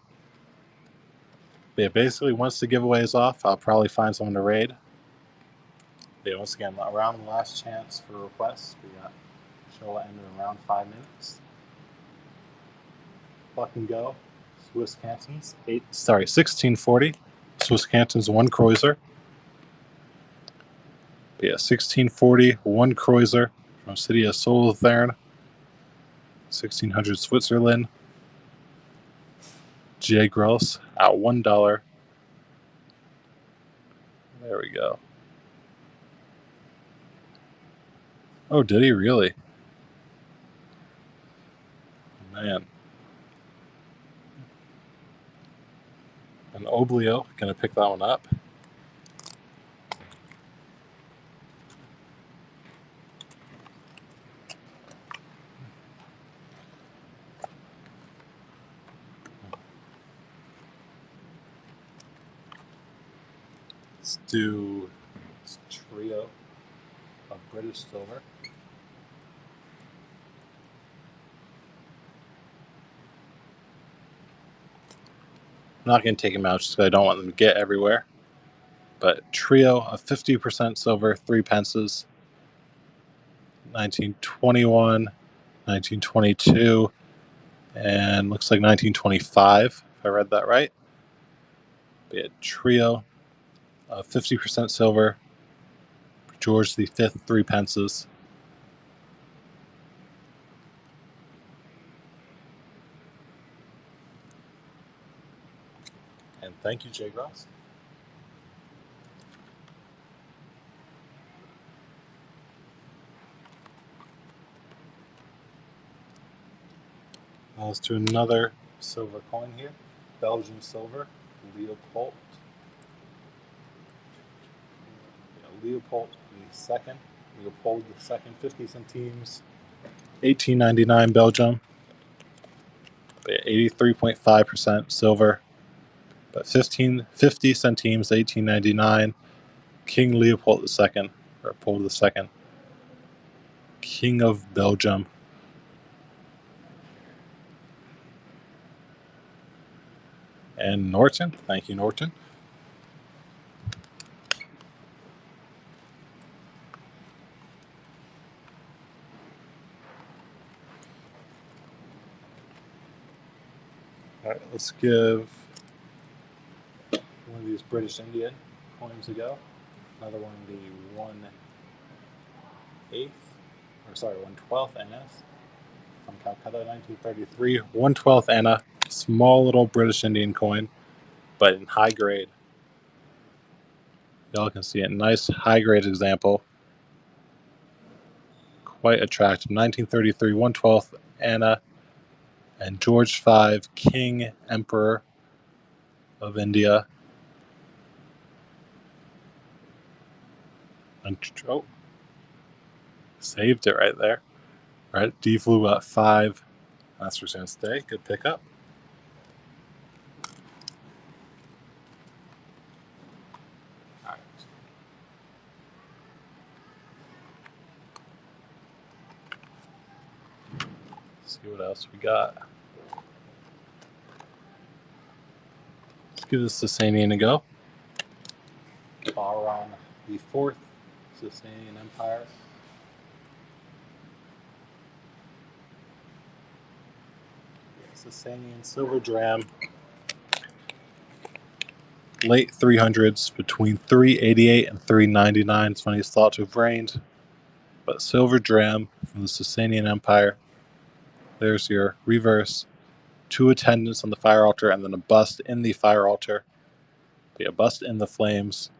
But yeah, basically, once the giveaway is off, I'll probably find someone to raid. But yeah, once again, around the last chance for requests. We got show will end in around 5 minutes. Fucking go. Swiss Cantons, 1640. Swiss Cantons, 1 Kreuzer. Yeah, 1640, 1 Kreuzer from city of Solothurn. 1600 Switzerland. J. Gross at $1. There we go. Oh, did he really? Man. An Oblio, gonna pick that one up. Let's do this trio of British silver. I'm not going to take them out just because I don't want them to get everywhere. But trio of 50% silver, 3 pences. 1921, 1922, and looks like 1925, if I read that right. Be a trio of 50% silver, George V, 3 pences. And thank you, Jay Gross. Let's do another silver coin here. Belgian silver, Leopold. Leopold II. Leopold II, 50 centimes. 1899 Belgium. 83.5% silver. But 50 centimes, 1899. King Leopold II, or Paul II. King of Belgium. And Norton. Thank you, Norton. All right, let's give one of these British Indian coins a go. Another one, the 1/12th NS from Calcutta, 1933. 1/12th Anna, small little British Indian coin, but in high grade. Y'all can see it. Nice high grade example. Quite attractive. 1933, 1/12th Anna, and George V, King Emperor of India. And oh, saved it right there. Right, D flew at 5. That's what's going to stay. Good pickup. All right. Let's see what else we got. Let's give this Sasanian a go. Bahrain the 4th Sasanian Empire. Sasanian silver dram. Late 300s, between 388 and 399 is when he's thought to have reigned. But silver dram from the Sasanian Empire. There's your reverse. 2 attendants on the fire altar, and then a bust in the fire altar. Be a bust in the flames.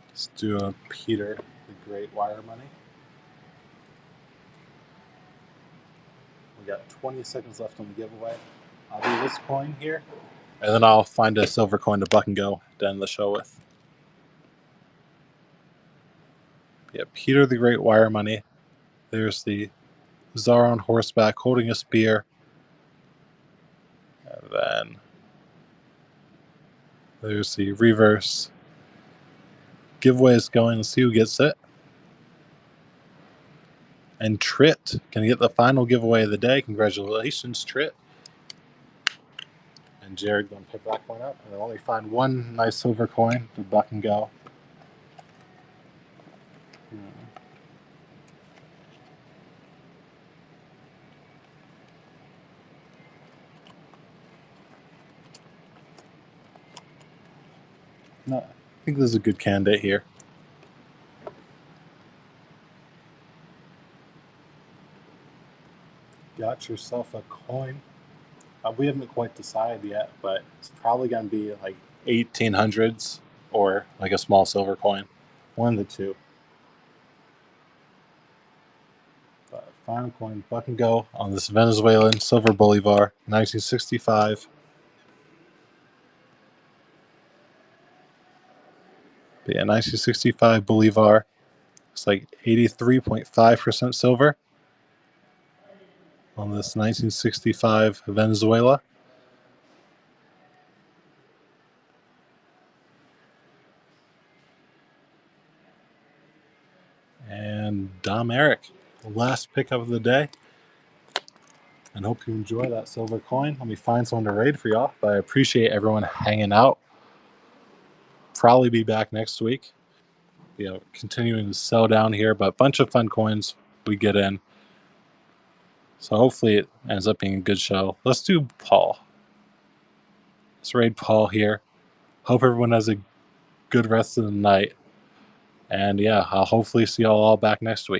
Let's do a Peter the Great wire money. We got 20 seconds left on the giveaway. I'll do this coin here, and then I'll find a silver coin to buck and go to end the show with. Yeah, Peter the Great wire money. There's the Tsar on horseback holding a spear. And then there's the reverse. Giveaway is going. Let's see who gets it. And Trit can get the final giveaway of the day. Congratulations, Trit. And Jared going to pick that coin up. And I'll only find one nice silver coin to buck and go. No, I think this is a good candidate here. Got yourself a coin. We haven't quite decided yet, but it's probably going to be like 1800s or like a small silver coin. One of the two. But final coin, buck and go on this Venezuelan silver bolivar, 1965. But yeah, 1965 bolivar. It's like 83.5% silver on this 1965 Venezuela. And Dom Eric, the last pickup of the day. And hope you enjoy that silver coin. Let me find someone to raid for y'all. But I appreciate everyone hanging out. Probably be back next week. Continuing to sell down here, but a bunch of fun coins we get in. So hopefully it ends up being a good show. Let's do Paul. Let's raid Paul here. Hope everyone has a good rest of the night. And yeah, I'll hopefully see y'all all back next week.